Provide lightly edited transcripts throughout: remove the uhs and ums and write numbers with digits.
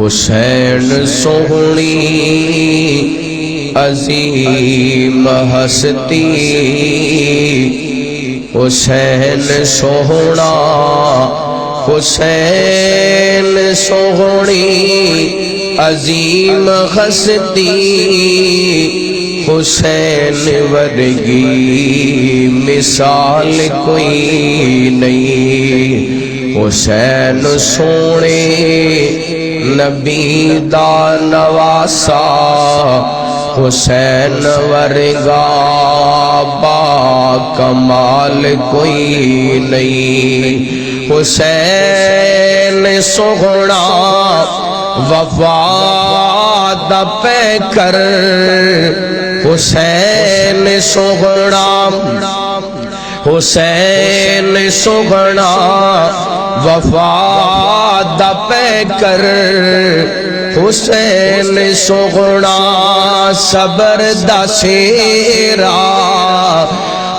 حسین سوہنی عظیم ہستی، حسین سوہنا، حسین سوہنی عظیم ہستی، حسین ورگی مثال کوئی نہیں، حسین سونے نبی دا نواسا، حسین ورگا با کمال کوئی نہیں، حسین سوہنا وفا دا پیکر، حسین سوہنا، حسین سوہنا وفا دا پیکر، حسین سوہنا صبر دا سیرا،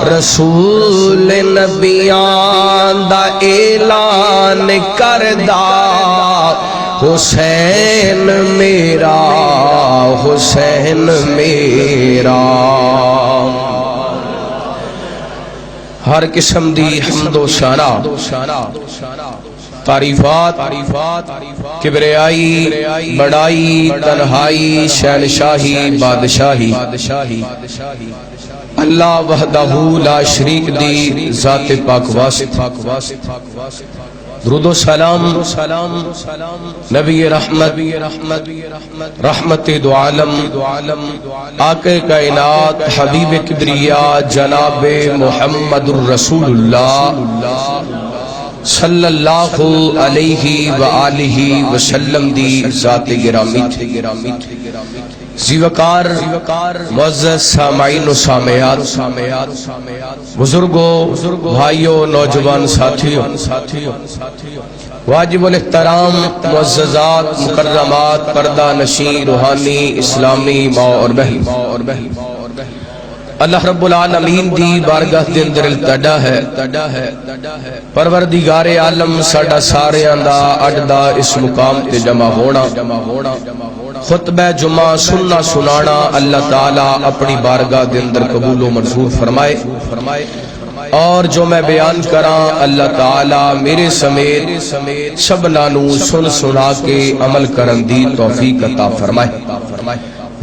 رسول نبیان دا اعلان کردہ، حسین میرا، حسین میرا۔ ہر قسم دی حمد و ثنا، تعریفات، کبریائی، بڑائی، تنہائی، شہنشاہی، بادشاہی اللہ وحدہ لا شریک دی ذات پاک واسطہ، درود و سلام نبی رحمت، رحمت دو عالم، آقا کائنات، حبیب کبریاء جناب محمد الرسول اللہ صلی اللہ علیہ وآلہ وسلم دی ذات گرامی تھے، زیوکار معزز سامعین و سامعات، بزرگوں، بھائیوں، نوجوان ساتھیوں، واجب الاحترام معززات، مکرمات، پردہ نشین، روحانی، اسلامی ماں اور بہن، اللہ رب العالمین دی بارگاہ دے اندر التجا ہے، پروردگار عالم ساڈا سارے دا اڈدا اس مقام تے جمع ہونا، خطبہ جمعہ سننا سنانا اللہ تعالیٰ اپنی بارگاہ دے اندر قبول و منظور فرمائے، اور جو میں بیان کراں اللہ تعالیٰ میرے سمیت سبنا نو سن سنا کے عمل کرن دی توفیق عطا فرمائے۔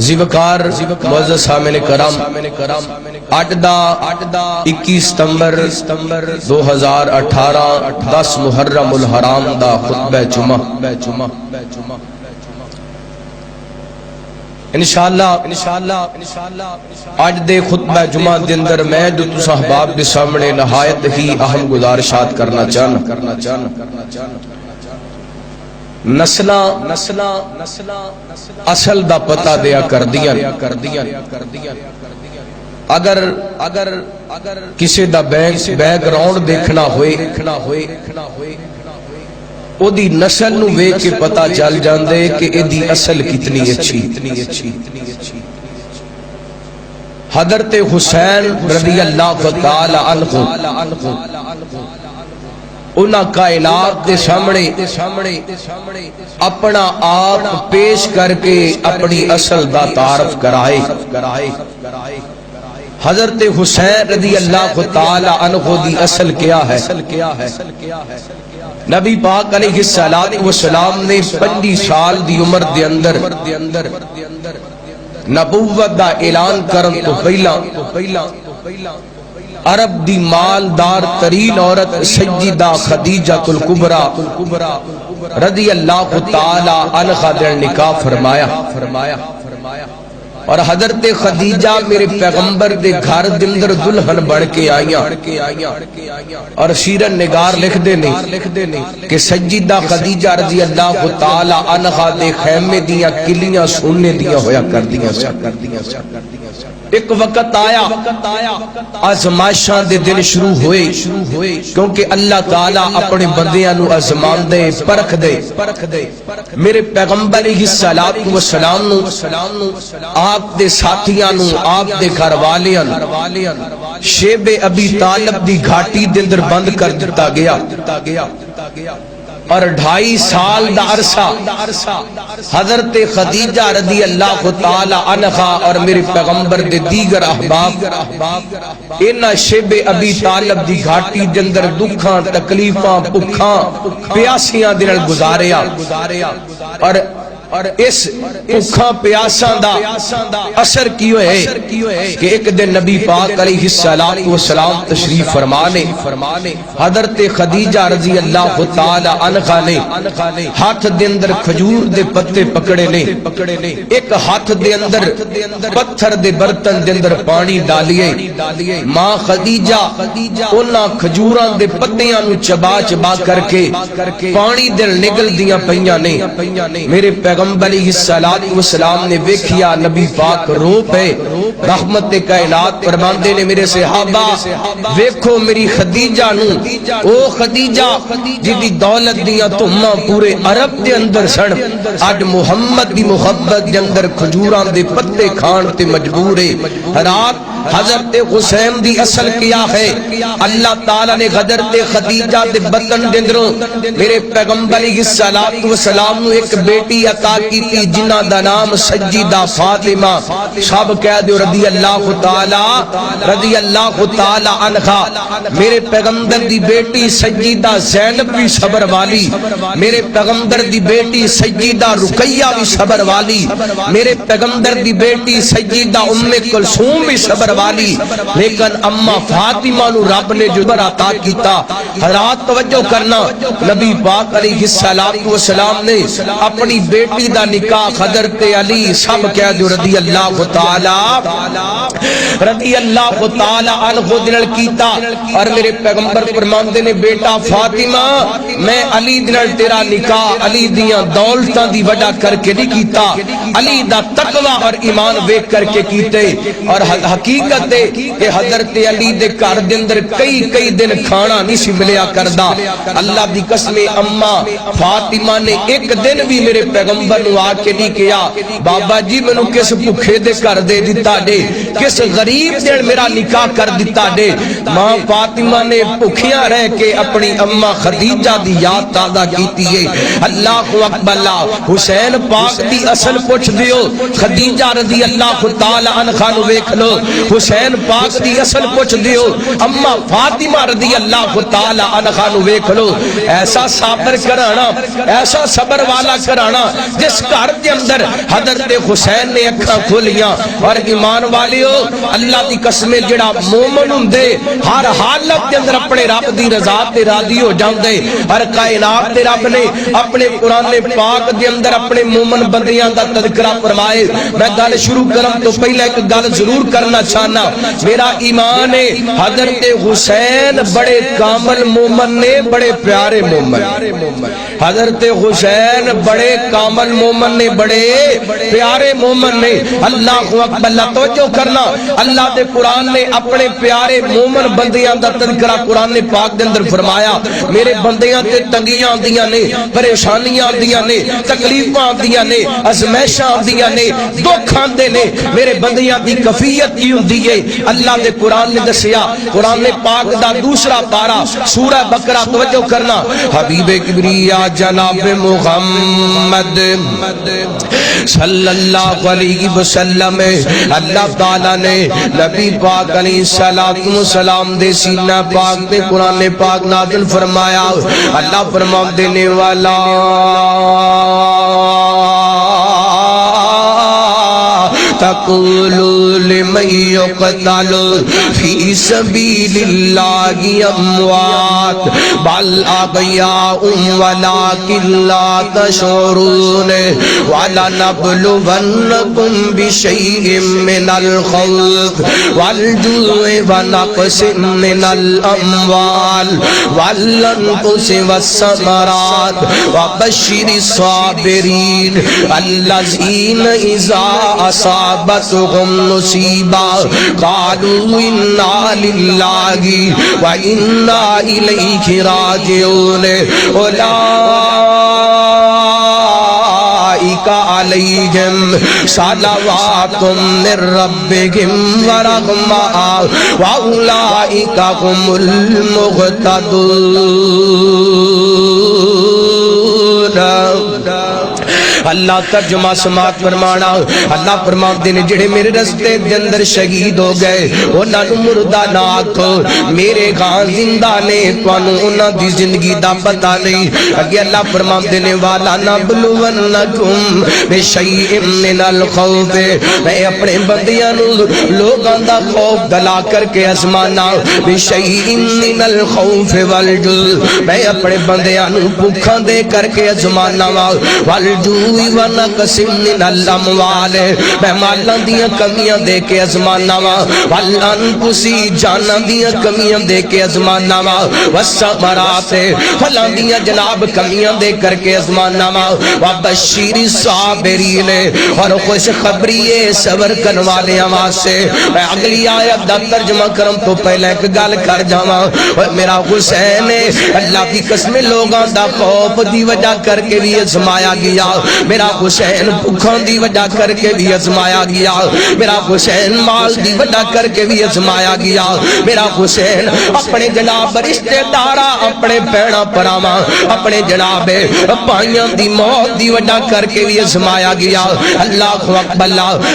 زیوکار معزز سامعین کرام، 21 ستمبر 2018 10 محرم الحرام دا خطبہ جمعہ، انشاءاللہ آج دے خطبہ جمعہ دے اندر میں جو تو صحباب دے سامنے نہایت ہی اہم گزارشات کرنا چاہنا، نسلہ اصل دا پتہ دیا کر دیا، اگر کسی دا بیک گراؤنڈ دیکھنا ہوئے، او دی نسل نو وے کے پتہ چل جاندے کہ اے دی اصل کتنی اچھی۔ حضرت حسین رضی اللہ تعالی عنہ انہاں کائنات دے سامنے اپنا آپ پیش کر کے اپنی اصل دا تعارف کرائے۔ حضرت حسین رضی اللہ تعالی عنہ دی اصل کیا ہے؟ نبی پاک علیہ السلام نے 25 سال دی عمر دے اندر نبوت دا اعلان کرن تو پہلا عرب دی مالدار ترین عورت سیدہ خدیجہ الکبریٰ رضی اللہ تعالی عنہا دے نکاح فرمایا، اور حضرت خدیجہ میرے پیغمبر دے گھر دندر دلہن بڑھ کے آئیاں، اور سیرت نگار لکھ دینے کہ سیدہ خدیجہ رضی اللہ تعالی عنہا دے خیمے دیاں کلیاں سننے دیاں ہویا کر دیاں۔ ایک وقت آیا آزمائشاں دے دن شروع ہوئے، کیونکہ اللہ تعالیٰ اپنے بندیاں نو آزمان دے، پرکھ دے۔ میرے پیغمبر علیہ السلام نو، آپ دے ساتھیاں نو، آپ دے گھر والیاں شیب ابی طالب دی گھاٹی دے اندر بند کر دیتا گیا۔ اور 2.5 سال دا عرصہ حضرت خدیجہ رضی اللہ تعالی عنہا اور میرے پیغمبر دے دیگر احباب انہاں شب ابی طالب دی گھاٹی دے اندر دکھاں تکلیفاں بھکھاں پیاسیاں دے نال گزاریا اور اس بھکھاں پیاساں دا اثر کی ہوئے کہ ایک دن نبی پاک علیہ السلام تشریف فرمانے حضرت خدیجہ رضی اللہ تعالی عنہا نے ہاتھ دے اندر کھجور دے پتے پکڑے نے، ایک ہاتھ دے اندر پتھر دے برتن دے اندر پانی ڈالیے، ماں خدیجہ انہاں کھجوراں دے پتیاں نو چبا چبا کر کے پانی دل نگل دیاں پیاں نے۔ میرے پیغمبر علیہ السلام نے ویکھیا نبی پاک رو پے، رحمت کائنات فرماندے نے میرے صحابہ ویکھو میری خدیجہ نو، او خدیجہ جدی دولت دیاں تماں پورے عرب دے اندر سن، اج محمد دی محبت دے اندر کھجوراں دے پتے کھان تے مجبور ہے۔ رات حضرت حسین دی اصل کیا ہے؟ اللہ تعالیٰ نے حضرت خدیجہ دے بطن دے اندروں میرے پیغمبر علیہ السلام نو ایک بیٹی عطا کی تھی جنہ دا نام سجیدہ فاطمہ، سب کہہ دو رضی اللہ تعالی عنہا۔ میرے پیغمبر دی بیٹی سجیدہ زینب بھی صبر والی، میرے پیغمبر دی بیٹی سجیدہ رقیہ بھی صبر والی، میرے پیغمبر دی بیٹی سجیدہ ام کلثوم بھی صبر والی، لیکن اما فاطمہ نو رب نے جو عطا کیتا۔ حضرات توجہ کرنا، نبی پاک علیہ السلام نے اپنی بیٹی دا نکاح حضرت علی سب کہہ دو رضی اللہ تعالی عنہ دنال کیتا، اور میرے پیغمبر فرماندے نے بیٹا فاطمہ میں علی دنال تیرا نکاح علی دیاں دولتاں دی وجہ کر کے نہیں کیتا، علی دا تقوی اور ایمان ویکھ کر کے کیتے۔ اور حقیقت ہے کہ حضرت علی دے گھر دے اندر کئی دن کھانا نہیں سی ملیا کردا۔ اللہ دی قسم اما فاطمہ نے ایک دن بھی میرے پیغمبر نو آ کے نہیں کیا بابا جی مینوں کس بھوکے دے کر دے دتا دے، کس غریب دے میرا نکاح کر دتا دے۔ ماں فاطمہ نے بھوکیاں رہ کے اپنی اما خدیجہ دی یاد تازہ کیتی ہے۔ اللہ اکبر، حسین پاک دی اصل پوچھ دیو، خدیجہ رضی اللہ تعالی عنہا نو ویکھ لو، حسین پاک دی اصل پوچھ دیو، اما فاطمہ رضی اللہ تعالی عنہا نو ویکھ لو۔ ایسا صبر کرانا، ایسا صبر والا کرانا جس گھر کے اندر حضرت حسین نے اکھاں کھولیاں۔ اور ایمان والیو اللہ دی قسم جڑا مومن ہوندے ہر حالت کے اندر اپنے رب دی رضا تے راضی ہو جاندے۔ ہر کائنات دے رب نے اپنے قرآن پاک دے اندر اپنے مومن بندیاں دا تذکرہ فرمائے۔ میں گل شروع کرم تو پہلے ایک گل ضرور کرنا چاہنا، میرا ایمان ہے حضرت حسین بڑے کامل مومن نے، بڑے پیارے مومن، حضرت حسین بڑے کامل مومن نے، بڑے پیارے مومن نے۔ اللہ اکبر، اللہ توجہ کرنا، اللہ دے قرآن نے اپنے پیارے مومن بندیاں دا تذکرہ قرآن پاک دے اندر فرمایا۔ میرے بندیاں تے تنگیاں آندیاں نے، پریشانیاں آندیاں نے، تکلیفاں آندیاں نے، ازمائشاں آندیاں نے، دکھ آندے نے، میرے بندیاں دی کفیت کی ہوندی ہے۔ اللہ دے قرآن نے دسیا، قرآن پاک دا دوسرا پارا سورہ بقرہ، توجہ کرنا، حبیب کبریا جناب محمد صلی اللہ علیہ وسلم اللہ تعالیٰ نے نبی پاک علیہ السلام دے سینہ پاک دے قرآن پاک نازل فرمایا۔ اللہ فرما دینے والا تقولوا لمن يقتل في سبيل الله اموات بل احياء ولكن لا تشعرون ولنبلونكم بشيء من الخوف والجوع ونقص من الاموال والانفس والثمرات وبشر الصابرين الذين اذا أصابتهم مصيبة قالوا إنا لله وإنا إليه راجعون أولئك عليهم صلوات من ربهم ورحمة وأولئك هم المهتدون۔ اللہ ترجمہ سماعت فرمانا اللہ فرماتے نے جڑے میرے رستے دے اندر شہید ہو گئے انہاں نوں مردہ نہ آکھو میرے گاں زندہ نے تانوں انہاں دی زندگی دا پتہ نہیں اگے اللہ فرماتے نے والا نبلونکم بشیء من الخوف میں اپنے بندیاں نوں لوگاں دا خوف دلا کر کے آزمانا بشیء من الخوف والجوع میں اپنے بندیاں نوں بھوکاں دے کر کے آزمانا والجوع ونقص من الاموال میں مالاں دیاں کمیاں دے کے آزمانا والانفس جاناں دیاں کمیاں دے کے آزمانا والثمرات پھلاں دیاں جناب کمیاں دے کر کے آزمانا وبشر الصابرین اور خوش خبری صبر کرنے والے واسطے میں اگلی آیت دا ترجمہ کرم تو پہلے ایک گل کر جاواں اور میرا حسین اللہ کی قسم لوگاں دا خوف دی وجہ کر کے بھی آزمایا گیا میرا حسین بھوکاں دی وجہ کر کے بھی آزمایا گیا میرا حسین مال دی وجہ کر کے بھی آزمایا گیا میرا حسین اپنے جناب رشتہ داراں اپنے بہناں بھراواں اپنے جناب بھائیاں دی موت دی وجہ کر کے بھی آزمایا گیا اللہ اکبر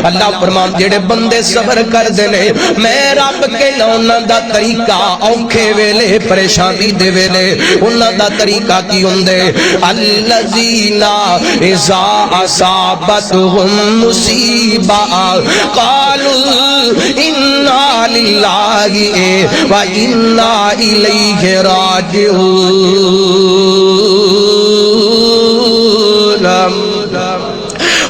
اللہ فرمان جڑے بندے صبر کر دے نے میں رب کے انہاں دا طریقہ اوکھے ویلے پریشانی دے ویلے انہاں دا طریقہ کی ہوندے الذین اذا اصابتهم مصیبہ قالوا انا للہ و انا الیہ راجعون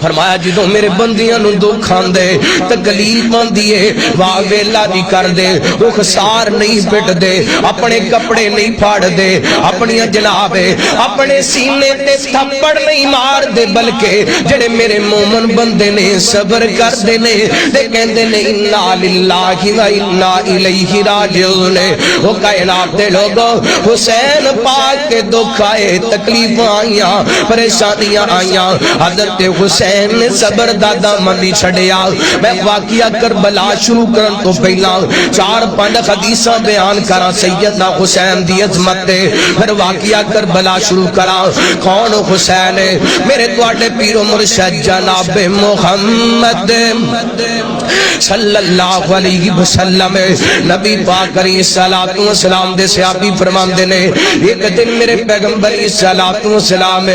فرمایا جدوں میرے بندیاں نوں دکھ آندے تکلیف آندی ہے واہ ویلا نہیں کر دے رخسار نہیں پٹ دے اپنے کپڑے نہیں پھاڑ دے اپنی جناب اپنے سینے تے تھپڑ نہیں مار دے بلکہ جڑے میرے مومن بندے نے صبر کر دے نے تے کہندے نے انا للہ و انا الیہ راجعون او کائنات دے لوگو حسین پاک کے دکھ آئے تکلیف آئیاں پریشانیاں آئیاں حضرت حسین نے صبر دادا منی چھڑیا میں واقعہ کربلا شروع کرن تو پہلا 4-5 حدیثاں بیان کرا سیدنا حسین دی عظمت دے پھر واقعہ کربلا شروع کرا کون حسین ہے میرے تواڈے پیر و مرشد جناب محمد صلی اللہ علیہ وسلم نبی پاک علیہ الصلوۃ والسلام دے صحابی فرماندے نے ایک دن میرے پیغمبر علیہ الصلوۃ والسلام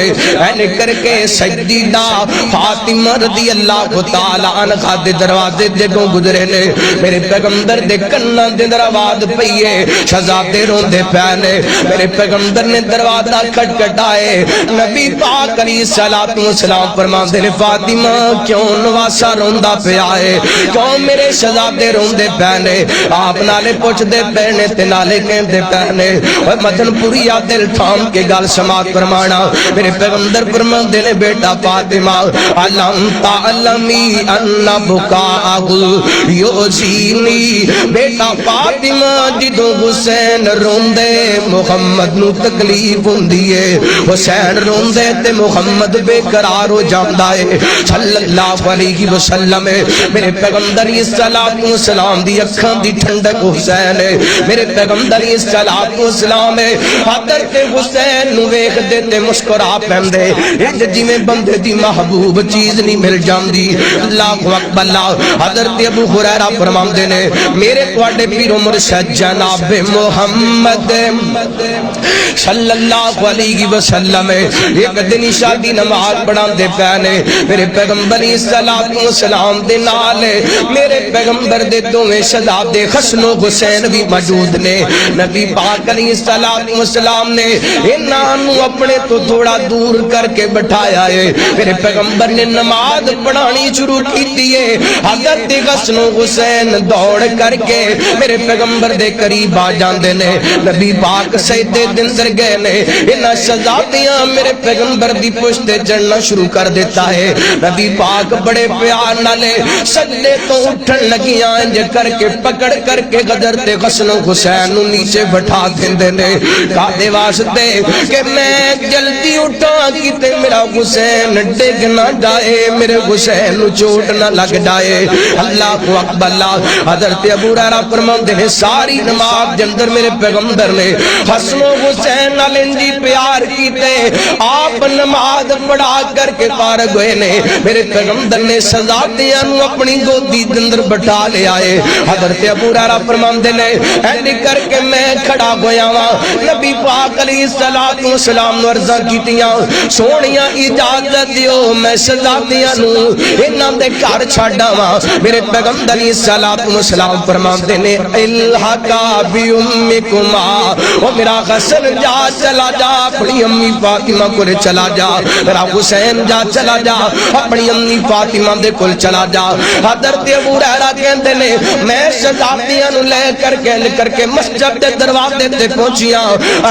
نے کر کے سجدہ فاطمہ رضی اللہ تعالی عنہا دے دروازے دے کو گزرے نے میرے پیغمبر دے کناں دے آواز پئی ہے شہزادے روندے پے نے میرے پیغمبر نے دروازہ کھٹکھٹائے نبی پاک علیہ الصلوۃ والسلام فرماندے نے فاطمہ کیوں نواسا روندا پیا ہے کیوں میرے شہزادے روندے پے نے آپ نالے پوچھ دے پے نے تے نالے کہندے پے نے اوے مدن پوریا دل تھام کے گل سماعت فرمانا میرے پیغمبر فرماندے نے بیٹا فاطمہ علم تعلمی ان بکاءہ یوزینی بیٹا فاطمہ جدوں حسین روندے محمد نو تکلیف ہوندی ہے حسین روندے تے محمد بے قرار ہو جاندا ہے صلی اللہ علیہ وسلم میرے پیغمبر علیہ الصلوۃ والسلام دی اکھاں دی ٹھنڈک حسین ہے میرے پیغمبر علیہ الصلوۃ والسلام حضرت حسین نو ویکھ دے تے مسکرا پیندے اج جویں بندے دی محبوب چیز نہیں مل جاندی اللہ اکبر حضرت ابو ہریرہ فرماندے نے میرے تواڈے پیر و مرشد جناب محمد صلی اللہ علیہ وسلم ایک دن عشاء دی نماز پڑھاندے پے نے میرے پیغمبر علیہ الصلوۃ والسلام دے نال میرے پیغمبر دے دوویں شہزادے حسن و حسین بھی موجود نے نبی پاک علیہ الصلوۃ والسلام نے انہاں نوں اپنے تو تھوڑا دور کر کے بٹھایا ہے میرے پیغمبر نے نماز پڑھانی شروع کی ہے حضرت حسن و حسین دوڑ کر کے میرے پیغمبر دے قریب آ جاندے نے نبی پاک سجدے دے اندر گئے نے انہاں شہزادیاں میرے پیغمبر دی پشت چڑھنا شروع کر دیتا ہے نبی پاک بڑے پیار نال سجدے تو اٹھن لگیاں انج کر کے پکڑ کر کے حضرت حسن و حسین نو نیچے بٹھا دیندے نے کادے واسطے کہ میں جلدی اٹھاں کیتے میرا حسین ڈگ نہ جائے میرے حسین نو چوٹ نہ لگ جائے اللہ اکبر اللہ حضرت ابو ہریرہ فرماتے ہیں ساری نماز دے اندر میرے پیغمبر نے حسن و حسین نال انجی پیار کیتے آپ نماز پڑھا کر کے فارغ ہوئے نے میرے پیغمبر نے شہزادیاں نو اپنی گودی دے اندر بٹھا لے آئے حضرت ابو ہریرہ فرماتے نے ایڈی کر کے میں کھڑا ہویا وا نبی پاک علیہ الصلوۃ والسلام نے عرض کیتیاں سونیاں اجازت دیو میں شہزادیاں نو انہاں دے گھر چھڈا وا میرے پیغمبر علیہ الصلوۃ والسلام فرماتے نے الحقا بامکما او میرا حسن جا چلا جا اپنی امی فاطمہ کول چلا جا میرا حسین جا چلا جا اپنی امی فاطمہ دے کول چلا جا حضرت ابو ہریرہ کہندے نے میں شہزادیاں نو لے کر کے مسجد دے دروازے تے پہنچیاں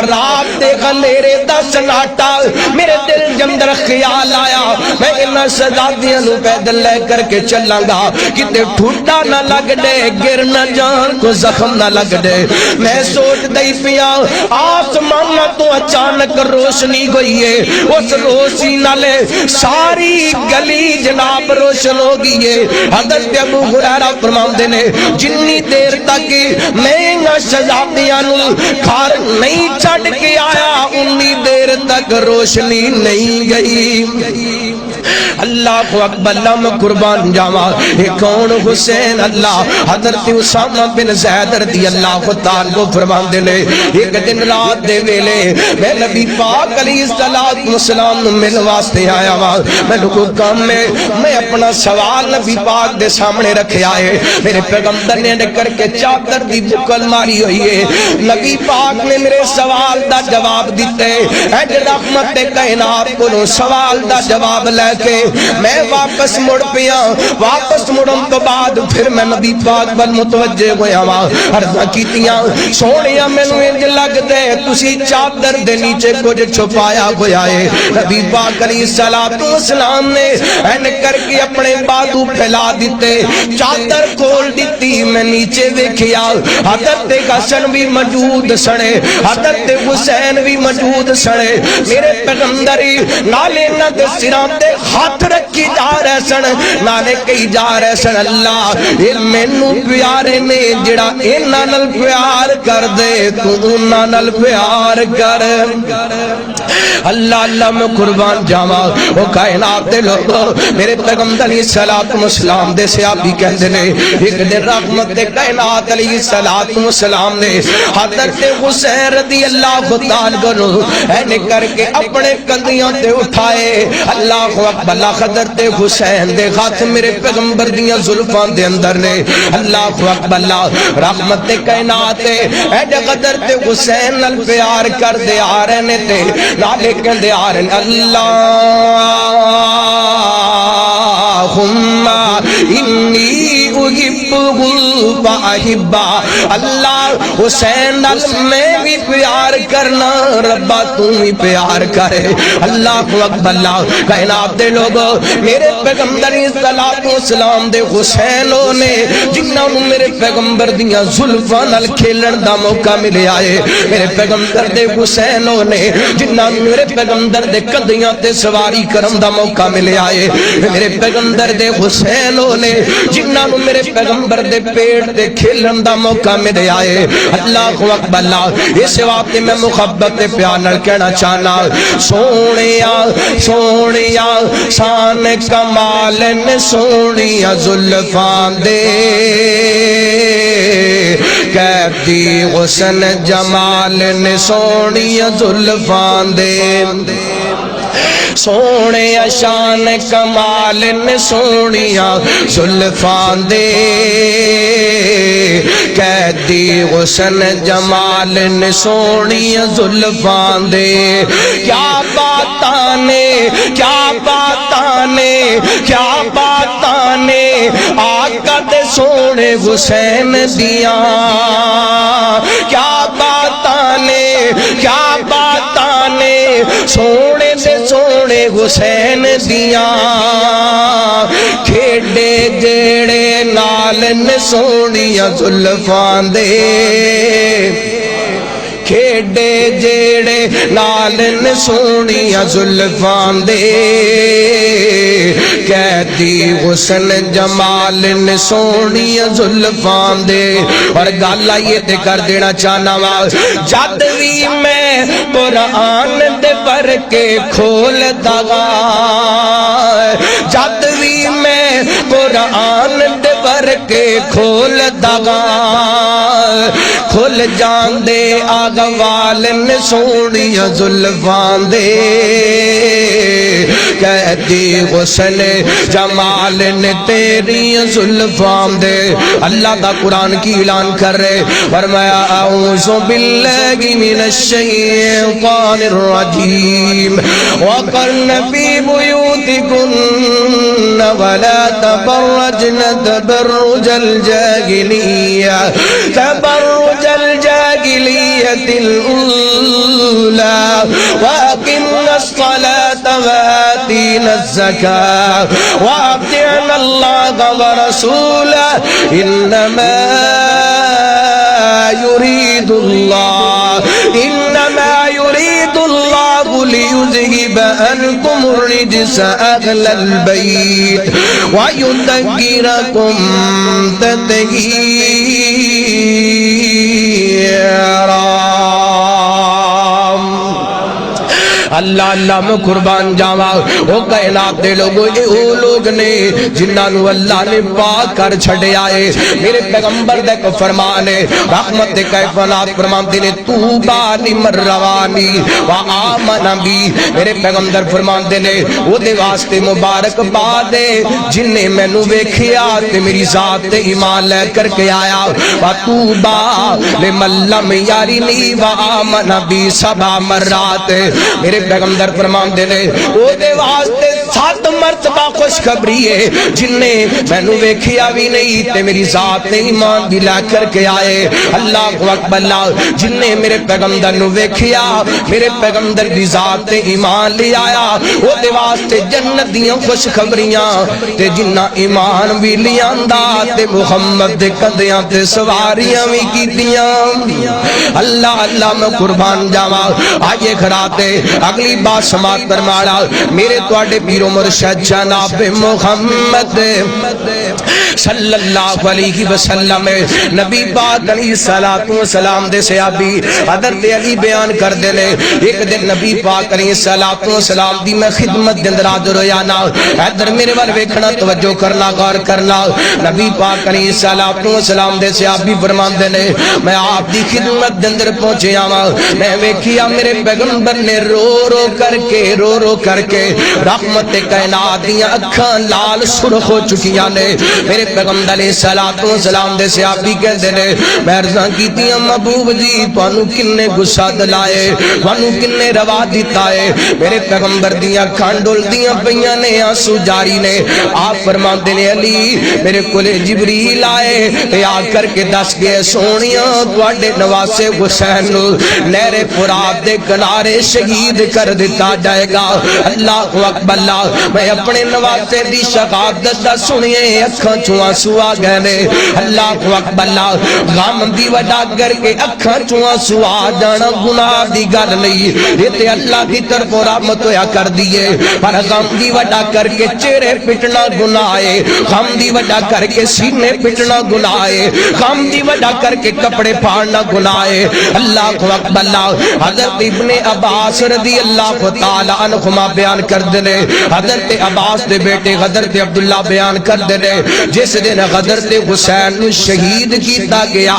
رات دے اندھیرے دا سناٹا میرے دل دے اندر خیال آیا میں انہاں شہزادیاں نو پیدل لے کر کے چلاں گا کتے ٹھڈا نہ لگ دے گر نہ جان کو زخم نہ لگ دے میں سوچ دئی پیا آسمان تو اچانک روشنی گئی ہے اس روشنی نالے ساری گلی جناب روشن ہو گئی ہے حضرت ابو ہریرہ فرماندے نے جنی دیر تک میں نہ شہزادیاں نو گھر نہیں چھڈ کے آیا انی دیر تک روشنی نہیں گئی اللہ اکبر اللہ میں قربان جاواں یہ کون حسین اللہ حضرت اسامہ بن زید رضی اللہ تعالیٰ کو فرماندے نے ایک دن رات دے ویلے میں نبی پاک علیہ الصلوۃ والسلام نو مل واسطے آیا وا میں کو کام میں اپنا سوال نبی پاک دے سامنے رکھیا ہے میرے پیغمبر نے کر کے چادر دی بکل ماری ہوئی ہے نبی پاک نے میرے سوال دا جواب دیتے اے رحمت کائنات کو سوال دا جواب لے کے میں واپس مڑ پیا واپس مڑن تو بعد پھر میں نبی پاک بل متوجہ ہویا وا عرض کیتیاں سونیا مینوں انج لگدے تسی چادر دے نیچے کچھ چھپایا ہویا ہے نبی پاک علیہ الصلوۃ والسلام نے این کر کے اپنے بازو پھیلا دیتے چادر کھول دیتی میں نیچے دیکھیا حضرت حسن بھی موجود سنے حضرت حسین بھی موجود سنے میرے پیغمبر نالے نہ دے سراں تے ہاتھ رکھی جا رہے سن نالے کئی جا رہے سن اللہ یہ مینوں پیارے نے جڑا انہاں نال پیار کر دے تو انہاں نال پیار کر اللہ اللہ میں قربان جاواں او کائنات دے لوگ میرے پیغمبر علیہ الصلوۃ والسلام دے صحابی کہندے نے ایک دن رحمت دے کائنات علیہ الصلوۃ والسلام نے حضرت حسین رضی اللہ تعالیٰ عنہ اینے کر کے اپنے کندھیاں تے اٹھائے اللہ اکبر اللہ حضرت حسین دے ہاتھ میرے پیغمبر دیاں زلفاں دے اندر نے اللہ اکبر اللہ رحمت کائنات اے حضرت حسین نال پیار کر دے آ رہے نے تے نالے کہندے آ رہے اللہم انی احبہ فاحبہ اللہ حسین نال میں بھی پیار کرنا ربا تو بھی پیار کرے اللہ اکبر اللہ کائنات دے لوگ میرے پیغمبر علیہ الصلوۃ والسلام دے حسینوں نے جنہاں نوں میرے پیغمبر دیاں زلفاں نال کھیلن دا موقع ملیا ہے میرے پیغمبر دے حسینوں نے جنہاں نوں میرے پیغمبر دے کندھیاں تے سواری کرن دا موقع ملیا ہے میرے پیغمبر دے حسینوں نے جنہاں نوں میرے پیغمبر دے پیٹ تے کھیلن دا موقع ملیا ہے اللہ اکبر اللہ اس واسطے میں محبت تے پیار نال کہنا چاہنا سونیا سونیا شان کمال نے سونیا زلفاں دے قیدی حسن جمال نے سونیا زلفاں دے سونے شان کمال نے سونیا زلفاں دے قیدی حسن جمال نے سونیا زلفاں دے کیا باتاں نے کیا باتاں نے کیا باتاں نے آقا دے سونے حسین دیاں کیا باتاں نے کیا باتاں نے سونے دے سونے حسین دیاں کھیڈے جیڑے نال نے سونیا زلفاں دے کھیڈے جیڑے نال نے سونیا زلفاں دے کہتی حسن جمال نے سونی زلفاں دے اور گل آئیے تے کر دینا چاہنا وا جد وی میں قرآن دے پر کے کھول دگا جد وی میں قرآن دے پر کے کھول دگا کھل جان دے آغوال نے سونی زلفاں دے کہتی حسن جمال نے تیری زلفاں دے اللہ دا قرآن کی اعلان کر رہے فرمایا اعوذ باللہ من الشیطان الرجیم وقرن فی بیوتکن ولا تبرجن تبرج الجاہلیہ تبرج الجاہلیۃ الأولى وأقمنا الصلاة وآتينا الزكاة وأطعنا الله ورسوله إنما يريد الله ليذهب عنكم الرجس أهل البيت ويطهركم تطهيرا اللہ اللہ میں قربان جاواں او کائنات دے لوگو اے او لوگ نے جنہاں نو اللہ نے پاک کر چھڑے آئے میرے پیغمبر دے کو فرمانے رحمت دے کیفانات فرماندے نے توبہ لمن روانی و آمن بی میرے پیغمبر فرماندے نے او دے واسطے مبارک باد جن نے مینوں ویکھیا تے میری ذات تے ایمان لے کر کے آیا و توبہ لمن لم یارنی و آمن بی سبع مرات میرے پیغمبر فرمان دے لے او دے واسطے 7 مرتبہ خوشخبری ہے جن نے مینوں ویکھیا بھی نہیں تے میری ذات نے ایمان بھی لا کر کے آئے اللہ اکبر اللہ جن نے میرے پیغمبر نو ویکھیا میرے پیغمبر دی ذات تے ایمان لے آیا او دے واسطے جنت دیاں خوشخبریاں تے جنہ ایمان بھی لیاندا تے محمد دے کندیاں تے سواریاں بھی کیتیاں اللہ اللہ میں قربان جاواں آئیے کھراتے اگلی بات سماعت فرمایا میرے تواڈے پیر و مرشد جناب محمد صلی اللہ علیہ وسلم نبی پاک علیہ الصلوۃ والسلام دے صحابی حضرت علی بیان کر دے لے ایک دن نبی پاک علیہ الصلوۃ والسلام دی میں خدمت دے اندر حاضر ہویا نا ادھر میرے ول ویکھنا توجہ کرنا غور کرنا نبی پاک علیہ الصلوۃ والسلام دے صحابی فرماندے نے میں آپ دی خدمت دے اندر پہنچیا وا میں ویکھیا میرے پیغمبر نے رو رو کر کے رحمت کائنات دیاں اکھاں لال سرخ ہو چکیاں نے میرے پیغمبر علیہ الصلوۃ والسلام دے صحابی کہندے نے میں عرضاں کیتیاں محبوب جی تانوں کنے غصہ دلائے تانوں کنے روا دتا ہے میرے پیغمبر دیاں اکھاں ڈولدیاں پیاں نے آنسو جاری نے آپ فرماندے نے علی میرے کولے جبریل آئے تے آ کر کے دس گئے سونیاں تواڈے نواسے حسین نو نہر فرات دے کنارے شہید کر دیتا جائے گا اللہ اکبر اللہ میں اپنے نواسے دی شہادت دا سنیے اکھاں چوں آنسو آ گئے نے اللہ اکبر اللہ غم دی وجہ کر کے اکھاں چوں آنسو آ جانا گناہ دی گل نہیں یہ تے اللہ کی طرف رحمت ہویا کر دیے پر غم دی وجہ کر کے چہرے پٹنا گناہ ہے غم دی وجہ کر کے سینے پٹنا گناہ ہے غم دی وجہ کر کے کپڑے پھاڑنا گناہ ہے اللہ اکبر اللہ حضرت ابن عباس رضی اللہ تعالی عنہما بیان کر دے حضرت عباس دے بیٹے حضرت عبداللہ بیان کر دے جس دن حضرت حسین شہید کیتا گیا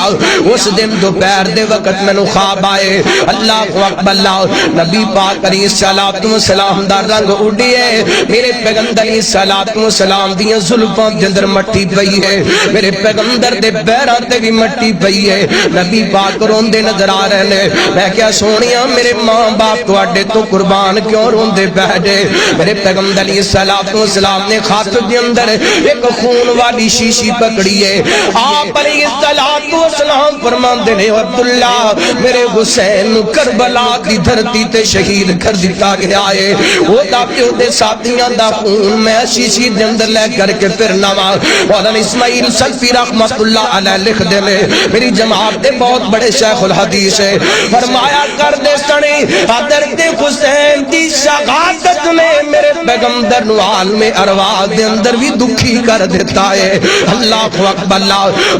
اس دن دوپہر دے وقت مینوں خواب آئے اللہ اکبر اللہ نبی پاک علیہ الصلوۃ والسلام دا رنگ اڈیے میرے پیغمبر علیہ الصلوۃ والسلام دیاں زلفاں دے اندر مٹی پئی ہے میرے پیغمبر دے پیراں تے بھی مٹی پئی ہے نبی پاک روندے نظر آ رہے نے میں کیا سونیاں میرے ماں باپ تواڈے تو قربان کیوں روندے بیٹھے میرے پیغمبر علیہ الصلوۃ والسلام نے خاطر دے اندر ایک خون والی شیشی پکڑی ہے آپ علیہ الصلوۃ والسلام فرماندے نے عبداللہ میرے حسین کربلا دی دھرتی تے شہید کر دتا گیا ہے او دا پیو دے ساتھیاں دا خون میں شیشی دے اندر لے کر کے پھرنا وا مولانا اسماعیل سلفی رحمۃ اللہ علیہ لکھ دے نے میری جماعت دے بہت بڑے شیخ الحدیث ہے فرمایا کر دے سنی حضرت حسین دی شہادت میں میرے پیغمبر نو عالم ارواح دے اندر بھی دکھی کر دیتا ہے۔ اللہ اکبر،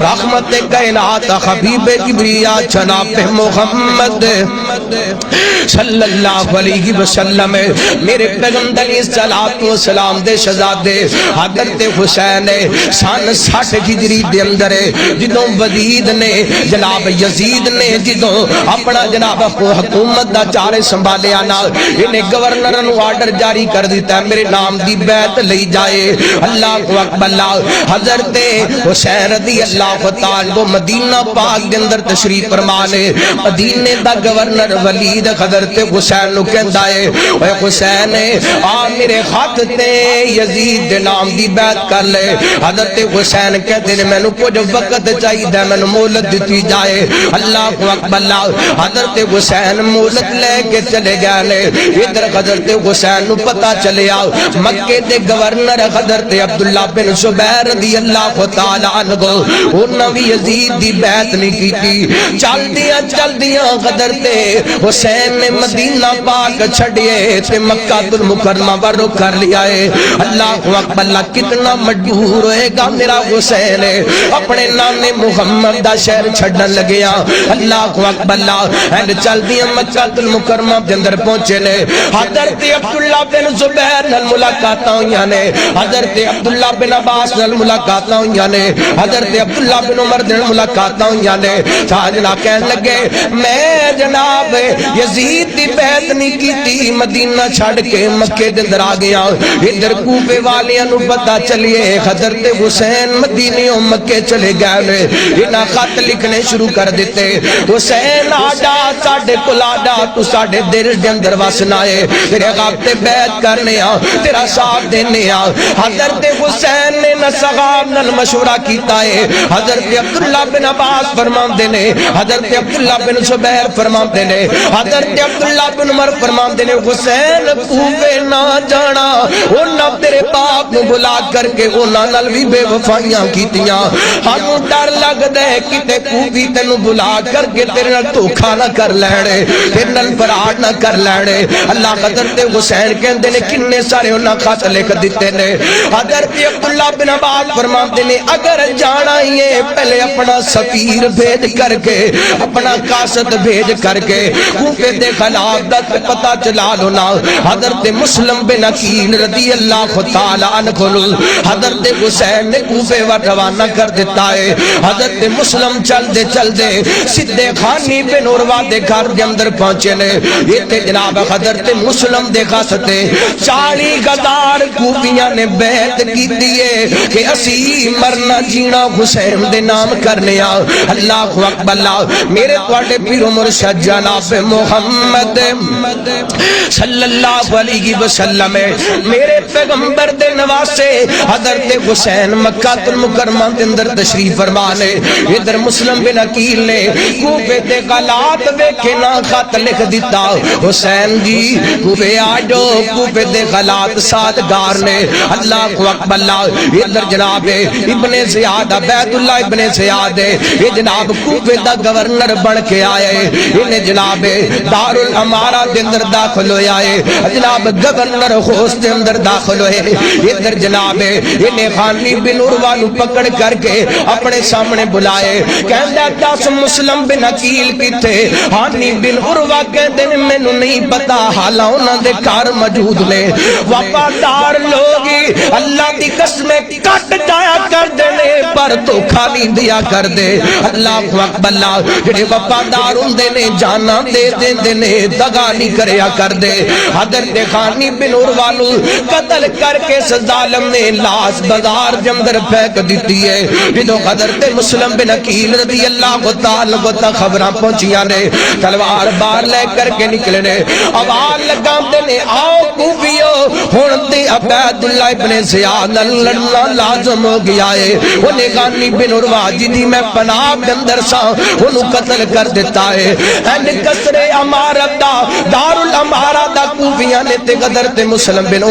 رحمت کائنات حبیب کبریا جناب محمد صلی اللہ علیہ وسلم میرے پیغمبر علیہ الصلوۃ والسلام دے شہزادے حضرت حسین سن 60 ہجری دے اندر جدوں ولید نے جناب یزید نے جدوں اپنا جناب حکومت دا چارے سنبھالیا نا، انہیں گورنر نو آرڈر جاری کر دیتا ہے میرے نام دی بیعت لئی جائے۔ اللہ اکبر، حضرت حسین رضی اللہ تعالی کو مدینہ پاک دے اندر تشریف فرما لے۔ مدینے دا گورنر ولید حضرت حسین نو کہندا ہے اے حسین آ میرے خط تے یزید دے نام دی بیعت کر لے۔ حضرت حسین کہتے ہیں مینوں کچھ وقت چاہیے، مینوں مہلت دتی جائے۔ اللہ اکبر، حضرت حسین مہلت لے کے چلے گئے۔ ادھر حضرت حسین نو پتہ چلیا مکے دے گورنر حضرت عبداللہ بن زبیر رضی اللہ تعالی عنہ انہاں بھی یزید دی بیعت نہیں کیتی۔ چلدیاں حضرت حسین نے مدینہ پاک چھڑیے تے مکہ المکرمہ پر رخ کر لیا ہے۔ اللہ اکبر، کتنا مجبور ہوئے گا میرا حسین اپنے نام محمد دا شہر چھڑن لگیا۔ اللہ اکبر، اینڈ چلدیاں مکہ المکرمہ دے اندر پہنچے نے۔ حضرت عبداللہ بن زبیر نال ملاقاتاں ہوئیاں نے، حضرت عبداللہ بن عباس نال ملاقاتاں ہوئیاں نے، حضرت عبداللہ بن عمر نال ملاقاتاں ہوئیاں نے۔ ساجنا کہنے لگے میں جناب یزید دی بیعت نہیں کیتی، مدینہ چھڑ کے مکے دے اندر آ گیا۔ ادھر کوفے والیاں نو پتہ چلیے حضرت حسین مدینیوں مکے چلے گئے، انہاں خط لکھنے شروع کر دیتے۔ حسین آڈا ساڈے کول آڈا، تو ساڈے دل دے اندر وسنا ہے، تیرے غاب تے بیعت کرنے آ، تیرا ساتھ دینے آ۔ حضرت حسین نے صحابہ نال مشورہ کیتا ہے۔ حضرت عبداللہ بن عباس فرماندے نے، حضرت عبداللہ بن زبیر فرماندے نے، حضرت عبداللہ بن عمر فرماندے نے حسین کوفے نہ جانا، انہاں تیرے باپ نو بلا کر کے انہاں نال بھی بے وفائیاں کیتیاں، ہانوں ڈر لگدا ہے کتے کوفی تینوں بلا کر کے تیرے نال دھوکھا نہ کر لینے، تیرے نال فراڈ نہ کر لینے۔ اللہ حضرت حسین کہندے نے کنے سارے انہاں خط لکھ دیتے نے۔ حضرت عبداللہ بن عباس فرماندے نے اگر جانا ہی ہے پہلے اپنا سفیر بھیج کر کے، اپنا قاصد بھیج کر کے کوفے دے خلاف دا پتہ چلا لو نا۔ حضرت مسلم بن عقیل رضی اللہ تعالی عنہ حضرت حسین نے کوفے ور روانہ کر دیتا ہے۔ حضرت مسلم چل دے سدھے خانی بن عروہ دے گھر دے اندر پہنچے نے۔ یہ تے جناب حضرت مسلم دے خاصتے 40,000 کوفیاں نے بیعت کی دیئے کہ اسی مرنا جینا حسین دے نام کرنے آ۔ اللہ اکبر، میرے توڑے پیر مرشد جناب محمد صلی اللہ علیہ وسلم میرے پیغمبر دے نواسے حضرت حسین مکہ المکرمہ دے اندر تشریف فرما لے۔ ادھر مسلم بن عقیل نے کوفے دے حالات ویکھے نا خط لکھ دیتا، حسین جی کوفے آجو، کوفے دے حالات سازگار نے۔ اللہ اکبر، ادھر جناب ابن زیاد عبید اللہ ابن زیاد یہ جناب کوفے دا گورنر بن کے آئے، انہیں جناب دار الامارہ دے اندر داخل ہوئے آئے، جناب گورنر ہوست دے اندر داخل ہوئے۔ ادھر جناب انہیں خانی بن عروہ نو پکڑ کر کے اپنے سامنے بلائے، کہندہ دس مسلم بن عقیل کی تھے۔ خانی بن عروہ کہندے نے میں نو نہیں پتا، حالا انہاں دے کار موجود نے، وفادار لوگی اللہ دی قسمیں کٹ جایا کر دینے پر دھوکھا نہیں دیا کر دے۔ اللہ اکبر، جڑے وفادار ہوندے نے جانا دے دیندے نے، دغا نہیں کریا کر دے۔ حضرت خانی بن عروہ نو قتل کر کے ظالم نے لاش بازار دے اندر پھینک دیتی ہے۔ جدوں حضرت مسلم بن عقیل رضی اللہ تعالی عنہ خبراں پہنچیاں نے، تلوار بار لے کر کے نکلے نے، آواز لگاندے نے آؤ کوفیو ہن تے عبید اللہ ابن زیاد نال لڑنا لازم ہو گیا ہے۔ انہیں خانی بن عروہ جدی میں پناہ دے اندر سا انہوں قتل کر دیتا ہے۔ اینڈ قصر امارت دا دار الامارہ دا کوفیاں نے تے حضرت مسلم بن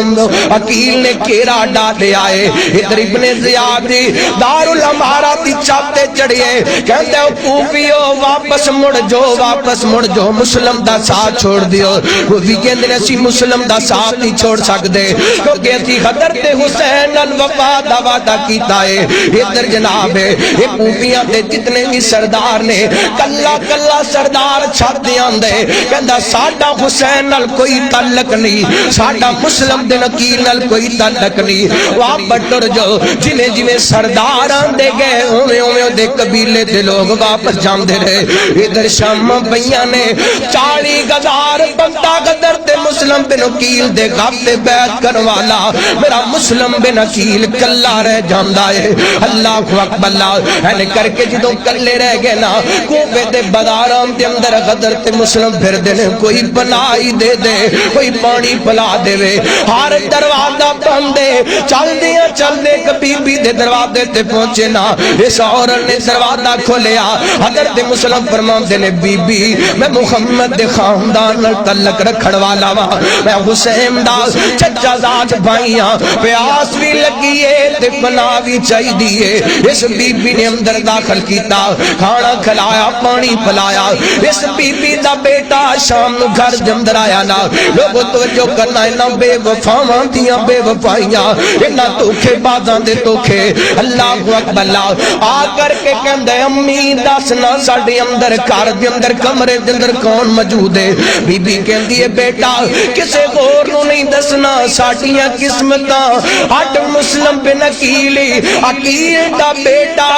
عقیل نے کیرا ڈالے آئے۔ ادھر ابن زیاد دی دار الامارہ دی چاپتے چڑھئے، کہتے ہو کوفیو واپس مڑ جو مسلم دا ساتھ چھوڑ دیو۔ کوفی کہندے نے اسی مسلم دا ساتھ نہیں چھوڑ سکتے، کیونکہ اسی حضرت حسین نال وفا دا وعدہ کیتا ہے ادھر جناب یہ کوفیاں دے جتنے بھی سردار نے کلا کلا سردار چھت دے آندے کہندا ساڈا حسین نال کوئی تعلق نہیں ساڈا مسلم دے نکیل نال کوئی تعلق نہیں واہ بٹر جو جویں جویں سردار آندے گئے اوویں اوویں دے قبیلے دے لوگ واپس جاندے رہے ادھر شام پئیاں نے 40,000 بندہ غدر تے مسلم بن عقیل دے غم تے بیعت کرن والا میرا مسلم بن عقیل کلا رہ جاندا ہے اللہ اکبر اللہ اینے کر کے جدوں کلے رہ گئے نا کوفے دے بازاراں دے اندر غدر تے مسلم پھر دے کوئی بنائی دے دے کوئی پانی پلا دے وے ہر دروازہ بند ہے چل دے کبھی بھی دے دروازے تے پہنچے نا اس عورت نے دروازہ کھولیا حضرت مسلم فرماندے نے بی بی میں محمد دے خاندان نال تعلق رکھن والا وا میں حسین دا چچا زاد بھائیاں پیاس بھی لگی ہے تے بنا بھی چاہیے اس بی بی نے اندر داخل کیتا کھانا کھلایا پانی پلایا اس بی بی دا بیٹا شام نو گھر جندر آیا نا لوگوں توجہ کرنا انہاں بے وفاواں دیاں بے وفائیاں انہاں دھوکے بازاں دے دھوکے اللہ اکبر اللہ آ کر کے کہندے امی دسنا ساڈے اندر گھر دے اندر کمرے دے اندر کون موجود ہے بی بی کہندی ہے بیٹا کسے ہور نو نہیں دسنا ساڈیاں قسمتاں ہٹ مسلم بن عقیل عقیل دا بیٹا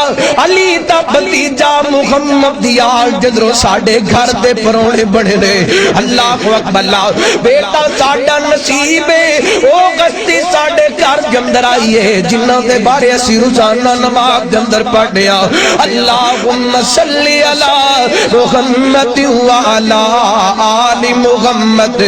علی دا بھتیجا محمد دیال جدروں ساڈے گھر دے پرونے بنے نے اللہ اکبر اللہ بیٹا ساڈا نصیب ہے او گشتی ساڈے گھر جندر آئی ہے جنہاں دے بارے اسی روزانہ نماز جندر پڑھیا اللہم صلی علی محمد وعلا آل محمد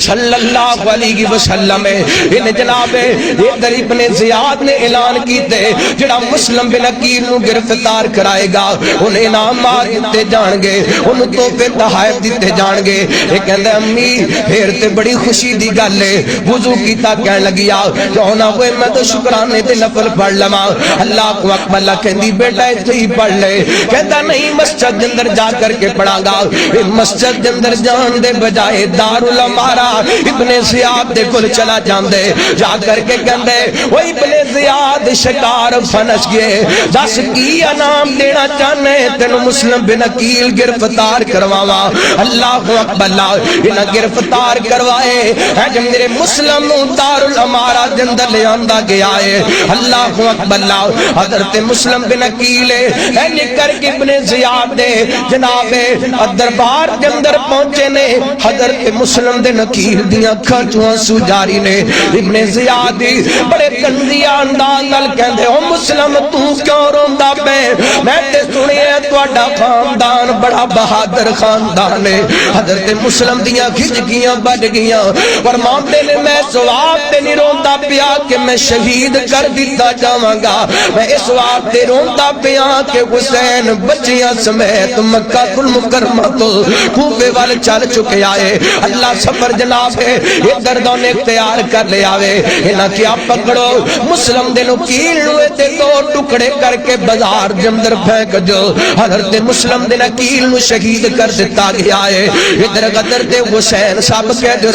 صلی اللہ علیہ وسلم ان جناب ادھر ابن زیاد نے اعلان کیتے جڑا مسلم بن عقیل نو گرفتار کرائے گا انہیں انعامات دیتے جان گے انہوں تحفے تحائف دیتے جان گے یہ کہندے امی پھر تے بڑی خوشی دی گل ہے وضو کیتا کہن لگیا کیوں نہ ہوئے میں تو شکرانے تے نفل پڑھ لواں اللہ کو اکبر اللہ کہندی بیٹا ایتھے ہی پڑھ لے کہندا نہیں مسجد دے اندر جا کر کے پڑھاں گا مسجد دے اندر جان دے بجائے دارالامارا ابن زیاد دے کول چلا جاندے جا کر کے کہندے او ابن زیاد شکار فنش گئے دس کی انعام دینا چاہنے تینو مسلم بن عقیل گرفتار کرواوا اللہ اکبر اللہ انہاں گرفتار کروائے ہے جب میرے مسلم دارالامارا دے اندر لے آندا گیا ہے اللہ اکبر اللہ حضرت مسلم بن عقیل ہے نکر کے ابن زیاد دے جناب دربار دے اندر پہنچے نے حضرت مسلم دے عقیل دیاں کھچواں سو جاری نے ابن زیاد بڑے گندی انداز نال کہندے او مسلم تو کیوں روندا پے میں تے سنیا تہاڈا خاندان بڑا بہادر خاندان ہے حضرت مسلم دیاں کھجکیاں بج گیاں فرماندے نے میں ثواب تے نہیں روندا پیا کہ میں شہید کر دتا جاواں گا میں اس واسطے روندا پیا کہ حسین بچیاں سمیت مکہ المکرمہ تو کوفے والے چل چکے آئے اللہ سفر جناب ہے یہ دردوں اختیار کر لے آوے انہاں کیا پکڑو مسلم دے نکیل نوے تے دو ٹکڑے کر کے بازار جمدر پھینک جو حضرت مسلم دے نکیل نو شہید کر دیتا گیا ہے ادھر غدر تے حسین صاحب کہتے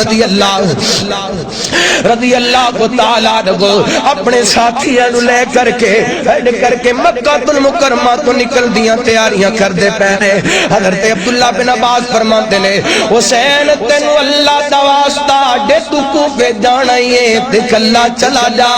رضی اللہ کو تعالیٰ عنہ اپنے ساتھیاں نو لے کر کے مکہ المکرمہ تو نکل دیاں تیاریاں کر دے پہنے حضرت عبداللہ بن عباس فرماتے نے حسین تینو اللہ دا واسطہ ڈے تو کوفے جانا ہی تے کلا چلا جا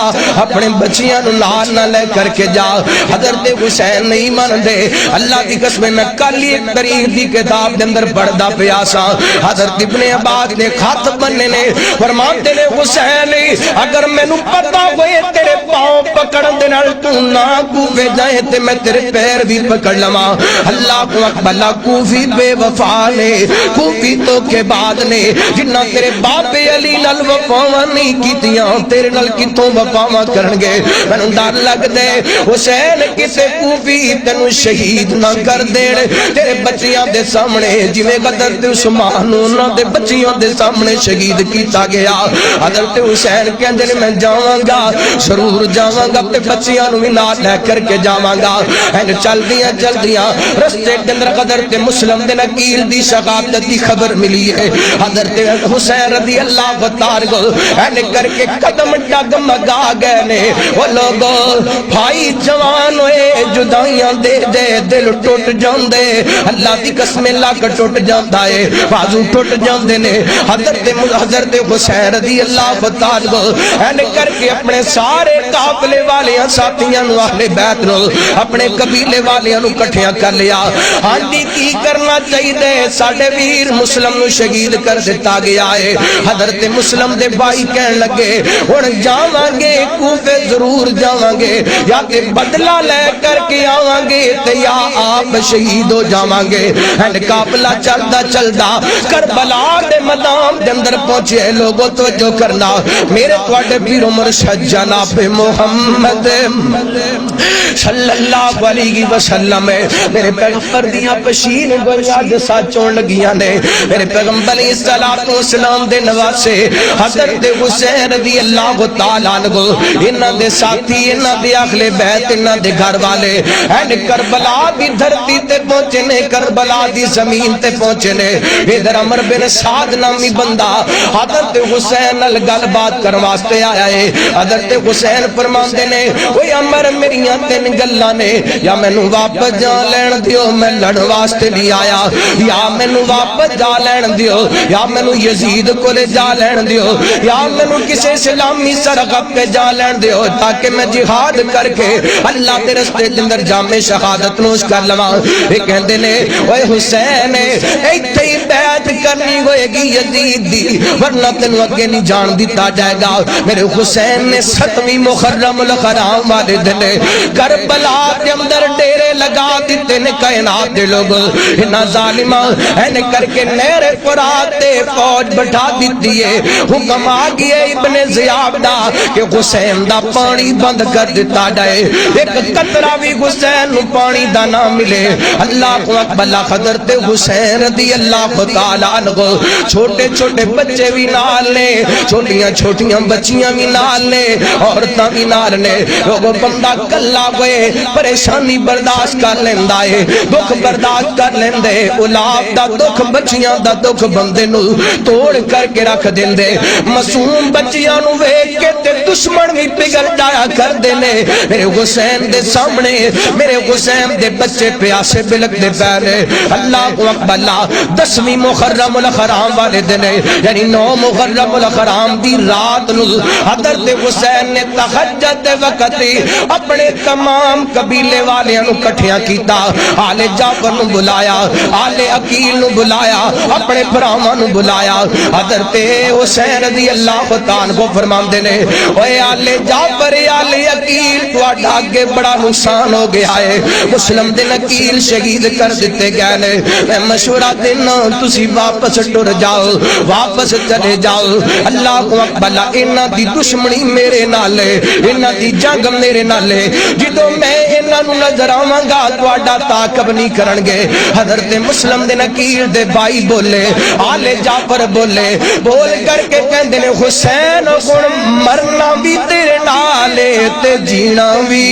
اپنے بچیاں نو نال نہ لے کر کے جا حضرت حسین نہیں مان دے اللہ کی قسم میں کل ایک تاریخ دی کتاب دے اندر پڑھدا پیا سا حضرت ابن عباس نے خط بننے نے فرماتے نے حسین اگر مینوں پتہ ہوئے تیرے پاؤں پکڑن دے نال تو نہ کوفے جائے تے میں تیرے پیر بھی پکڑ لواں اللہ کو اکبر اللہ کوفی بے وفا نے کوفی تو کے بعد نے جنہ تیرے باپ علی نال وفاواں نہیں کیتیاں تیرے نال کتوں وفاواں کرن گے مینوں ڈر لگ دے حسین کسے کوفی تینوں شہید نہ کر دین تیرے بچیاں دے سامنے جویں غدر تے عثمان انہاں دے بچیاں دے سامنے شہید کیتا گیا حضرت حسین کے کہندے نے میں جاواں گا ضرور جاواں گا تے بچیاں نوں وی نال لے کر کے جاواں گا این چلدیاں رستے دے اندر حضرت مسلم دے نکیل دی شہادت دی خبر ملی ہے حضرت حسین رضی اللہ تعالی این کر کے قدم ڈگمگا گئے نے وہ لوگو بھائی جوان ہوئے جدائیاں دے دے دل ٹوٹ جاندے اللہ دی قسم لاکھ ٹوٹ جاندا ہے بازو ٹوٹ جاندے نے حضرت حسین رضی اللہ تعالی این کر کے اپنے سارے قافلے والیاں ساتھیاں نو اہل بیت نو اپنے قبیلے والیاں نو کٹھیاں کر لیا ہاں جی کی کرنا چاہیے ساڈے ویر مسلم نو شہید کر دیتا گیا ہے حضرت مسلم دے بھائی کہن لگے ہن جاواں گے کوفے ضرور جاواں گے یا کہ بدلہ لے کر کے آواں گے تے یا آپ شہید ہو جاواں گے ہن قافلہ چلدا چلدا کربلا دے میدان دے اندر پہنچے لوگوں توجہ کرنا میرے تواڈے پیر مرشد جناب محمد صلی اللہ علیہ وسلم میرے پیغمبر دیاں پشین گویا جسا چون لگیاں نے میرے پیغمبر علیہ السلام دے نواسے حضرت حسین رضی اللہ تعالیٰ عنہ انہاں دے ساتھی انہاں دے اہل بیت انہاں دے گھر والے این کربلا دی دھرتی تے پہنچے نے کربلا دی زمین تے پہنچے نے ادھر عمر بن سعد نامی بندہ حضرت حسین نال گل بات کرن واسطے آیا ہے حضرت حسین فرماندے نے اوے عمر میریاں تین گلاں نے یا مینوں واپس جا لین دیو میں لڑ واسطے نہیں آیا یا مینوں واپس جا لین دیو یا مینوں یزید کولے جا لین دیو یا مینوں کسے اسلامی سرغب پہ جا لین دیو تاکہ میں جہاد کر کے اللہ دے رستے دے اندر جامع شہادت نوش کر لواں اے کہندے نے اوے حسین ایتھے ہی بیعت کرنی ہوئے گی یزید دی ورنہ تینوں اگے نہیں جان دیتا جائے گا میرے حسین نے 7ویں محرم الحرام والے دن کربلا دے اندر ڈیرے لگا دیتے نے کائنات دے لوگ انہاں ظالماں این کر کے نہر فرات تے فوج بٹھا دیتی ہے حکم آ گیا ابن زیاد دا کہ حسین دا پانی بند کر دیتا جائے ایک قطرہ بھی حسین نو پانی دا نہ ملے اللہ اکبر حضرت حسین رضی اللہ تعالیٰ عنہ چھوٹے چھوٹے بچے بھی نال لے چھوٹیاں چھوٹیاں بچیاں بھی نال لے عورتاں بھی نال لے لوگوں بندہ کلا ہوئے پریشانی برداشت کر لیندہ ہے دکھ برداشت کر لیندے اولاد دا دکھ بچیاں دا دکھ بندے نو توڑ کر کے رکھ دیندے معصوم بچیاں نو ویکھ کے تے دشمن بھی پگھل جایا کر دینے میرے حسین دے سامنے میرے حسین دے بچے پیاسے بلک دے پہلے اللہ اکبر 10ویں محرم الحرام والے دن یعنی 9 محرم الحرام دی رات نو حضرت حسین نے تہجد دے وقت اپنے تمام قبیلے والیاں نو کٹھیاں کیتا آل جعفر نو بلایا آل عقیل نو بلایا اپنے بھراواں نو بلایا حضرت حسین رضی اللہ تعالیٰ کو فرماندے نے اوے آل جعفر آل عقیل تواڈا اگے بڑا نقصان ہو گیا ہے مسلم دے عقیل شہید کر دیتے گئے نے میں مشورہ دینا تسی واپس ٹر جاؤ واپس چلے جاؤ اللہ اکبر انہاں دی دشمنی میرے نال ہے انہاں دی جنگ میرے نال ہے جدوں میں انہاں نو نظر آواں گا تواڈا تعاقب نہیں کرن گے حضرت مسلم دے عقیل دے بھائی بولے آل جعفر بولے بول کر کے کہندے نے حسین ہن مرنا بھی تیرے نال تے جینا بھی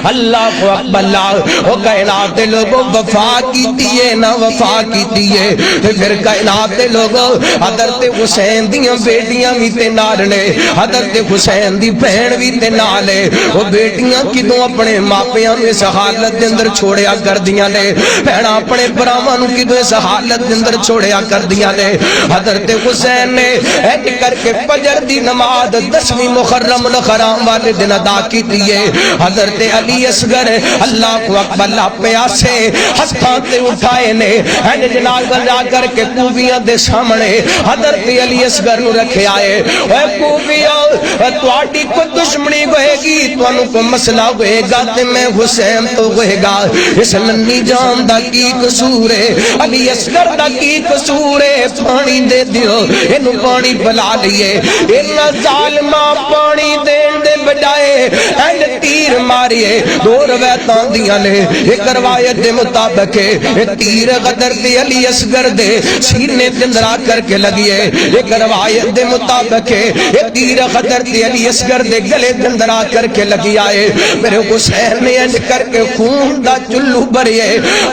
اللہ اکبر او کائنات دے لوگوں وفا کیتی ہے نہ وفا کیتی ہے تے پھر کائنات دے لوگوں حضرت حسین دیاں بیٹیاں بھی تے نال نے حضرت حسین دی بہن بھی تے نال ہے او بیٹیاں کدوں اپنے ماپیاں نو اس حالت دے اندر چھوڑیا کردیاں نے بہناں اپنے بھراواں نو کدوں اس حالت دے اندر چھوڑیا کردیاں نے حضرت حسین نے اٹ کر کے فجر دی نماز 10ویں محرم الحرام والے دن ادا کیتی ہے حضرت علی اصغر اللہ اکبر پیاسے ہتھاں تے اٹھائے نے این جناب جا کر کے کوفیاں دے سامنے حضرت علی اصغر نو رکھے آئے اے کوفیاں تواڈی کوئی دشمنی ہوئے گی تانوں کوئی مسئلہ ہوئے گا تے میں حسین تو ہوئے گا اس ننھی جان دا کی قصور ہے علی اصغر دا کی قصور ہے پانی دے دیو اینو پانی پلا لیے انہاں ظالماں پانی دین دے بجائے این تیر مار باری ہے دو روایتاں دیاں نے ایک روایت دے مطابق ہے تیر غدر دے علی اصغر دے سینے تے اندر آ کر کے لگی ہے ایک روایت دے مطابق ہے تیر غدر دے علی اصغر دے گلے دے اندر آ کر کے لگی آئے میرے حسین نے انج کر کے خون دا چلو بھرے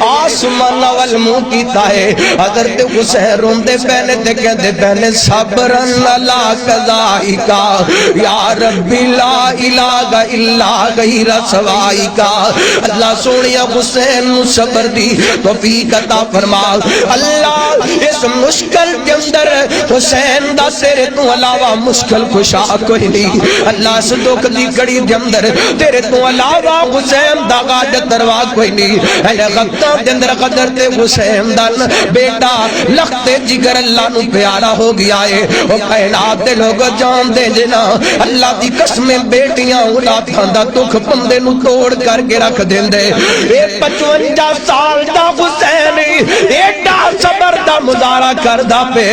آسمان وال منہ کیتا ہے حضرت حسین روندے پہنے تے کہندے پہنے صبرن لا قضائی کا یا ربی لا الہ الا غیر سوائی کا اللہ سونیا حسین نو صبر دی توفیق عطا فرما اللہ اس مشکل کے اندر حسین دا تیرے تو علاوہ مشکل کشا کوئی نہیں اللہ اس دکھ دی کڑی دے اندر تیرے تو علاوہ حسین دا غاجت دروا کوئی نہیں اے غبطہ دے اندر قدر تے حسین دا بیٹا لخت جگر اللہ نو پیارا ہو گیا ہے وہ کائنات دے لوگ جان دے جنا اللہ دی قسمیں بیٹیاں اولاداں دا دکھ بندے نو توڑ کر کے رکھ دین دے اے 55 سال دا حسین ایڈا صبر دا مظاہرہ کردا پے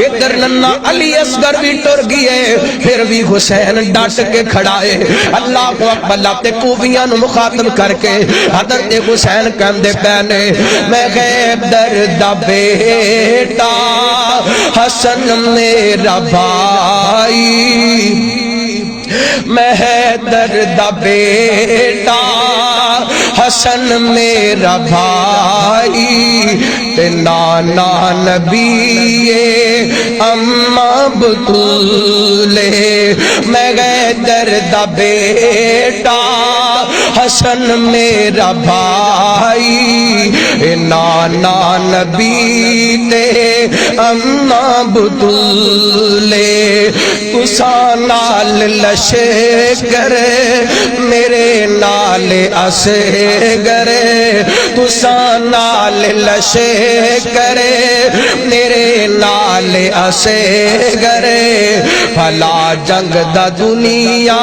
ادھر ننا علی اصغر بھی ٹر گئے پھر بھی حسین ڈٹ کے کھڑا ہے اللہ اکبر اللہ تے کوفیاں نو مخاطب کر کے حضرت حسین کہندے پہنے میں غیب درد بیٹا حسن میرا بھائی میں درد بیٹا حسن میرا بھائی تے نانا نبی اماں بطولے میں درد بیٹا حسن میرا بھائی نانا نبی تے اماں بطولے تساں نال لشے کرے میرے نال اسے گرے تساں نال لشے کرے میرے نال اسے گرے بھلا جنگ دا دنیا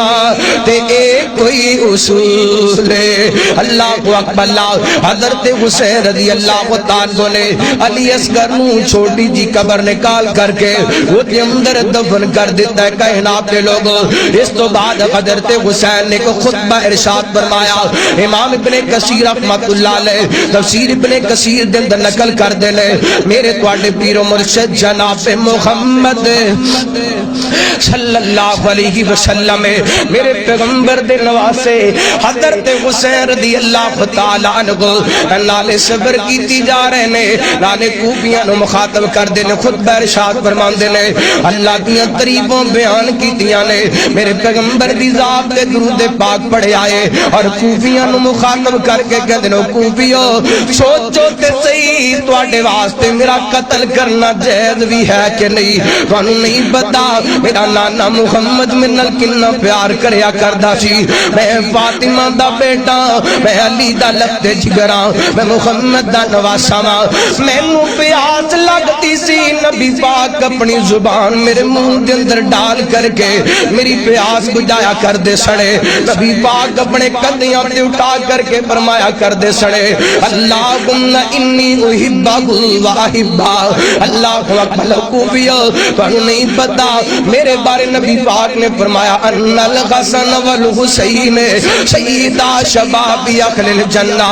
تے اے کوئی اصول ہے اللہ اکبر اللہ حضرت حسین رضی اللہ تعالیٰ نے علی اصغر نو چھوٹی جی قبر نکال کر کے وہ دے اندر دفن کر دیتا ہے کائنات کے لوگوں اس تو بعد حضرت حسین نے کو خطبہ ارشاد فرمایا امام ابن کثیر رحمۃ اللہ علیہ تفسیر ابن کثیر دے اندر نقل کر دے لے میرے تواڈے پیر و مرشد جناب محمد صلی اللہ علیہ وسلم میرے پیغمبر دے نواسے حضرت حسین رضی اللہ تعالی عنہ نالے صبر کیتی جا رہے نے نالے کوفیاں نو مخاطب کر دے نے خطبہ ارشاد فرماندے نے اللہ دیاں تعریفاں بیان کیتیاں نے میرے پیغمبر دی ذات تے درود پاک پڑھے آئے اور کوفیاں نو مخاطب کر کے کہندے نے کوفیو سوچو تے صحیح تواڈے واسطے میرا قتل کرنا جائز بھی ہے کہ نہیں تانوں نہیں پتا میرا نانا محمد من کنا پیار کریا کردا سی میں فاطمہ دا بیٹا میں علی دا لخت جگراں میں محمد دا نواسا وا مینوں پیاس لگتی سی نبی پاک اپنی زبان میرے منہ دے اندر ڈال کر کے میری پیاس بجھایا کر دے سڑے نبی پاک اپنے کندھیاں تے اٹھا کر کے فرمایا کر دے سڑے اللہم انی احبہ واحبہ اللہ اکبر کوفیو تانوں نہیں پتا میرے بارے نبی پاک نے فرمایا ان الحسن والحسین سیدہ شباب اہل الجنہ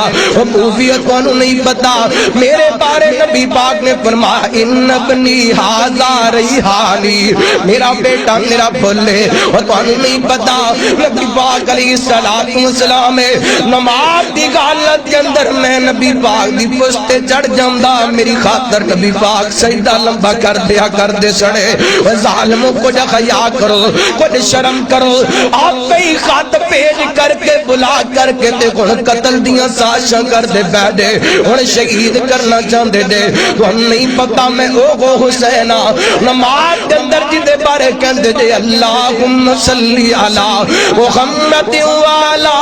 کوفیو تانوں نہیں پتا میرے بارے نبی پاک نے فرمایا ان ابنی ھذا ریحانی میرا بیٹا میرا بھولے اور تانوں نہیں پتا نبی پاک علیہ السلام نماز دی حالت کے اندر میں نبی پاک دی پشت چڑھ جاندا میری خاطر نبی پاک سجدہ لمبا کر دیا کر دے سڑے ظالموں کو جا خیا کرو کچھ شرم کرو آپ ہی خط پیش کر کے بلا کر کے تے ہن قتل دیاں سازشاں کر دے بیٹھے ہن شہید کرنا چاہندے دے تو ہم نہیں پتا میں او حسین نماز دے اندر جی دے بارے کہندے دے اللہم صلی علی محمد وعلی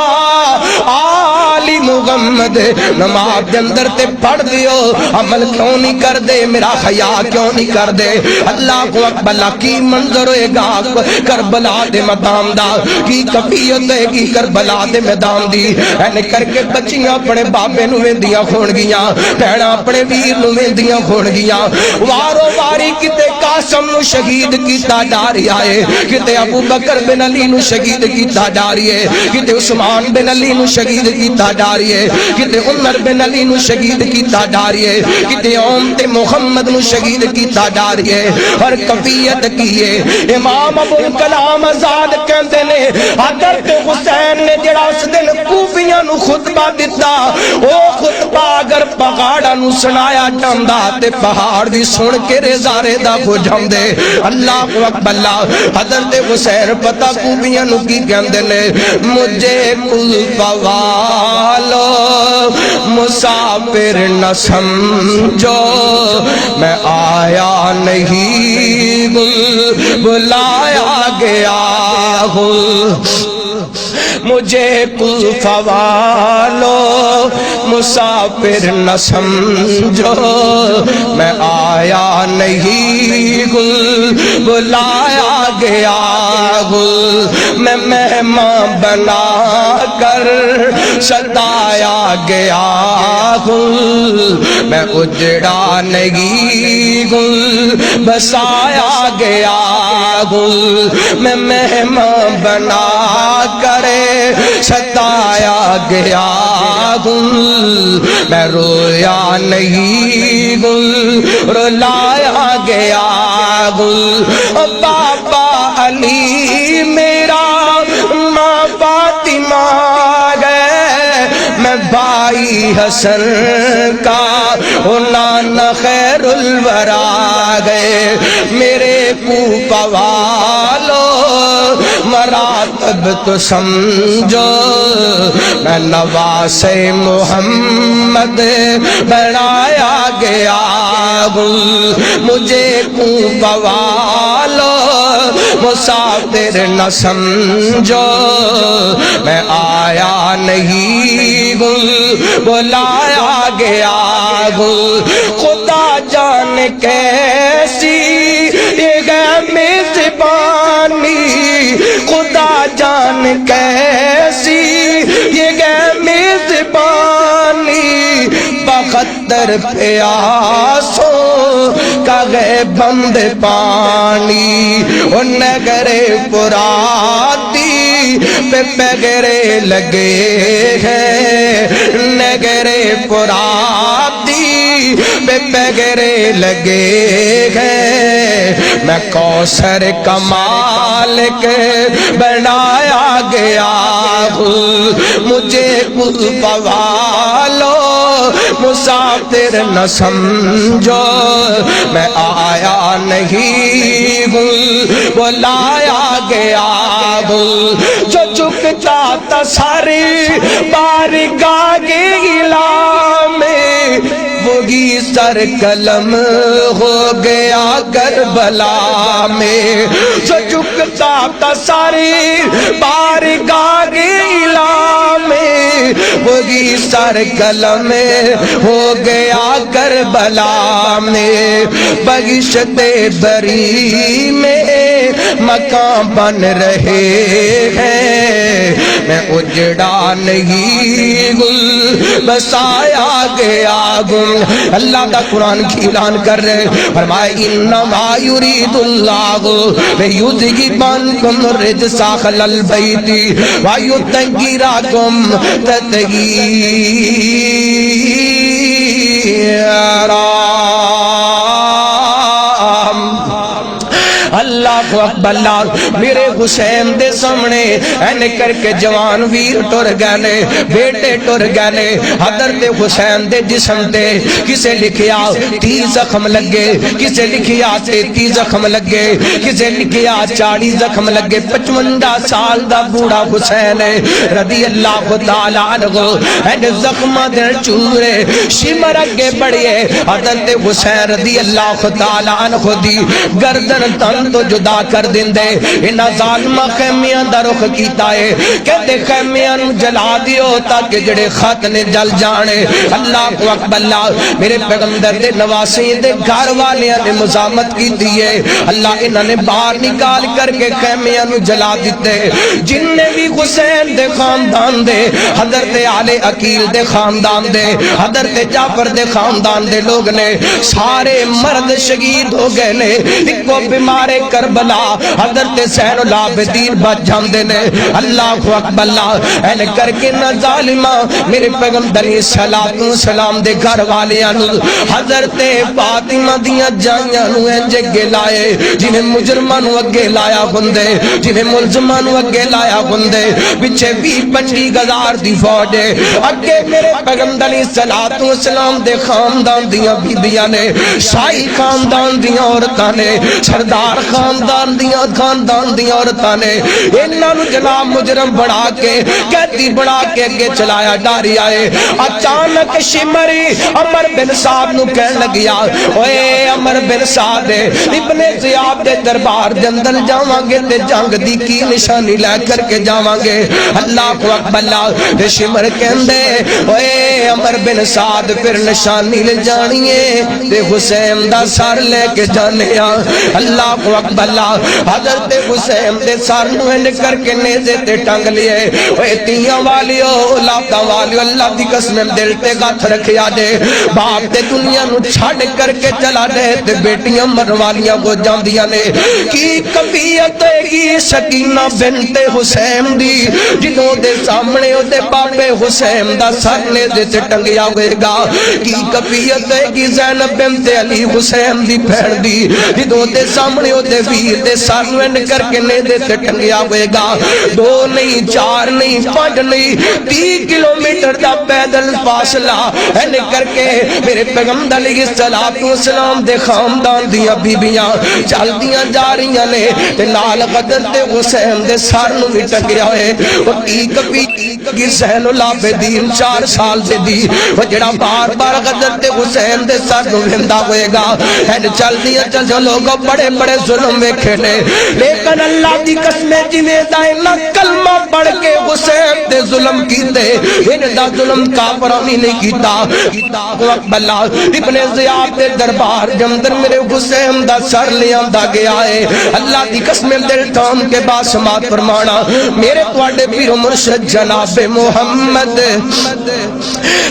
آل محمد نماز دے اندر تے پڑھ دیو عمل کیوں نہیں کر دے میرا حیا کیوں نہیں کر دے اللہ کو اکبر کی منظر ہوئے گا کربلا دے میدان دا کی کفیت ہے کی کربلا دے میدان دی اینے کر کے بچیاں اپنے بابے نو ویندیاں کھون گیاں بہنا اپنے ویر نو ویندیاں کھون گیاں وارو واری کتے قاسم نو شہید کیتا جاری آئے کتے ابو بکر بن علی نو شہید کیتا جاری ہے کتے عثمان بن علی نو شہید کیتا جاری ہے کتے عمر بن علی نو شہید کیتا جاری ہے کتے امت محمد نو شہید کیتا جاری ہے اور کفیت کیے امام ابو الکلام آزاد کہندے نے حضرت حسین نے جڑا اس دن کوفیاں نو خطبہ دیتا او خطبہ اگر پہاڑاں نو سنایا جاندا تے پہاڑ دی سن کے ریزارے دا ہو جاندے اللہ اکبر اللہ حضرت حسین پتہ کوفیاں نو کی کہندے نے مجھے کوفہ والو مسافر نہ سمجھو میں آیا نہیں بلایا گیا ہوں مجھے کوفہ والو مسافر نہ سمجھو میں آیا نہیں بلایا گیا ہوں میں مہمان بنا کر ستایا گیا ہوں میں اجڑا نہیں بسایا گیا ہوں میں مہمان بنا کرے ستایا گیا ہوں میں رویا نہیں رلایا گیا ہوں بابا علی میرا ماں فاطمہ گئے میں بھائی حسن کا نانا خیر الورا گئے میرے کوفہ والو مراتب تو سمجھو میں نواس محمد بنایا گیا ہوں مجھے کوفہ والو مسافر نہ سمجھو میں آیا نہیں بلایا گیا ہوں خدا جان کیسی یہ میزبانی خدا جان کیسی یہ میزبانی بخطر پیاسوں کا گئے بند پانی اور نگر پراتی پہ پیگرے لگے ہیں نگر پراتی پہ پیگرے لگے ہیں میں کوثر کمال کے بنایا گیا ہوں مجھے کوفہ والو مسافر نہ سمجھو میں آیا نہیں بلایا گیا ہوں جو جھک جاتا ساری بارگاہ گلا میں وہی سر قلم ہو گیا کربلا میں جو جھکتا تھا ساری بارگاہ گلا میں وہی سر قلم ہو گیا کربلا میں بہشت بری میں مکان بن رہے ہیں میں اجڑا نہیں بسایا گیا اللہ کا قرآن کی اعلان کر رہے فرمائے انما یرید اللہ لیذہب عنکم الرجس اہل البیت ویطہرکم تطہیرا اللہ اکبر اللہ میرے حسین دے سامنے اینے کر کے جوان ویر ٹر گئے بیٹے ٹر گئے حضرت حسین دے جسم تے کسے لکھیا 30 زخم لگے کسے لکھیا 33 زخم لگے کسے لکھیا 40 زخم لگے 55 سال دا بوڑا حسین رضی اللہ تعالیٰ عنہ اینے زخم دے چورے شمر اگے بڑھئے حضرت حسین رضی اللہ تعالیٰ عنہ دی گردن تن تو جدا تباہ کر دیندے انہاں ظالمہ خیمیاں دا رخ کیتا ہے کہتے خیمیاں نو جلا دیو تاکہ جڑے خط نے جل جانے اللہ اکبر اللہ میرے پیغمبر دے نواسی دے گھر والیاں نے مزاحمت کی دیئے اللہ انہاں نے باہر نکال کر کے خیمیاں نو جلا دیتے جن نے بھی حسین دے خاندان دے حضرت آل عقیل دے خاندان دے حضرت جعفر دے خاندان دے لوگ نے سارے مرد شہید ہو گئے نے ایک کو بیمار کربلا حضرت زین العابدین بچ جاندے نے اللہ اکبر اللہ اے کر کے نہ ظالمہ میرے پیغمبر صلوات و سلام دے گھر والیاں نو حضرت فاطمہ دیاں جائیاں نو انجے اگے لائے جنہیں مجرماں نو اگے لایا ہوندے جنہیں ملزماں نو اگے لایا ہوندے پیچھے 20-25 ہزار دی فوج اگے میرے پیغمبر صلوات و سلام دے خاندان دیاں بیبیاں نے شاہی خاندان دیاں عورتاں نے سردار خاندان دیاں عورتاں نے انہاں نو جناب مجرم بڑھا کے قیدی بڑھا کے اگے چلایا ڈاری آئے اچانک شمری عمر بن سعد نو کہن لگیا اوے عمر بن سعد ابن زیاد دے دربار دے اندر جاواں گے تے جنگ دی کی نشانی لے کر کے جاواں گے اللہ اکبر اللہ شمر کہندے اوے عمر بن سعد پھر نشانی لے جانی ہے تے حسین دا سر لے کے جانے اللہ اکبر اللہ حضرت حسین دے سر نو ہن کر کے نیزے تے ٹنگ لیے اوے تیاں والیو اولاداں والیو اللہ دی قسم دل تے ہاتھ رکھیا دے باپ تے دنیا نو چھڈ کر کے چلا دے تے بیٹیاں مر والیاں کو جاندیاں نے کی کفیت کی سکینہ بنت حسین دی جنوں دے سامنے او دے بابے حسین دا سر نیزے تے ٹنگیا ہوئے گا کی کفیت کی زینب بنت علی حسین دی بہن دی جدوں دے سامنے او دے ویر دے سر نو کر کے نیزے تے ٹنگیا ہوئے گا 2 نہیں 4 نہیں 5 نہیں 30 کلومیٹر دا پیدل فاصلہ این کر کے میرے پیغمبر علیہ الصلوۃ والسلام دے خاندان دیاں بیبیاں چلدیاں جا رہیاں نے تے نال حضرت حسین دے سر نو وی ٹنگیا ہوئے او کی کبھی کی زین العابدین 4 سال دے دی او جڑا بار بار حضرت حسین دے سر نو ویندا ہوئے گا این چلدیاں چل لوگ بڑے بڑے ظلم ویکھے نے لیکن اللہ دی قسم جویں دا نہ کلمہ پڑھ کے حسین دے ظلم کیتے ان دا ظلم کافراں نہیں کیتا اللہ ابن زیاد دے دربار دے اندر میرے حسین دا سر لے آندا گیا ہے اللہ دی قسم دل تھام کے بعد سماعت فرمانا میرے تواڈے پیر مرشد جناب محمد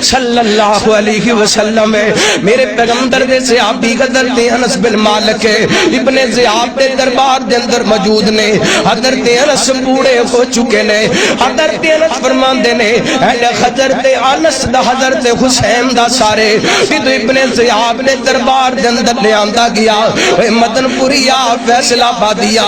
صلی اللہ علیہ وسلم میرے پیغمبر دے صحابی حضرت انس بن مالک ابن زیاد دے دربار دے اندر موجود نے حضرت انس بوڑھے ہو چکے نے حضرت انس فرماندے نے حضرت انس دا حضرت حسین دا سارے جدو ابن زیاد دے دربار دے اندر لے آندا گیا مدن پوریا فیصلہ آبادیا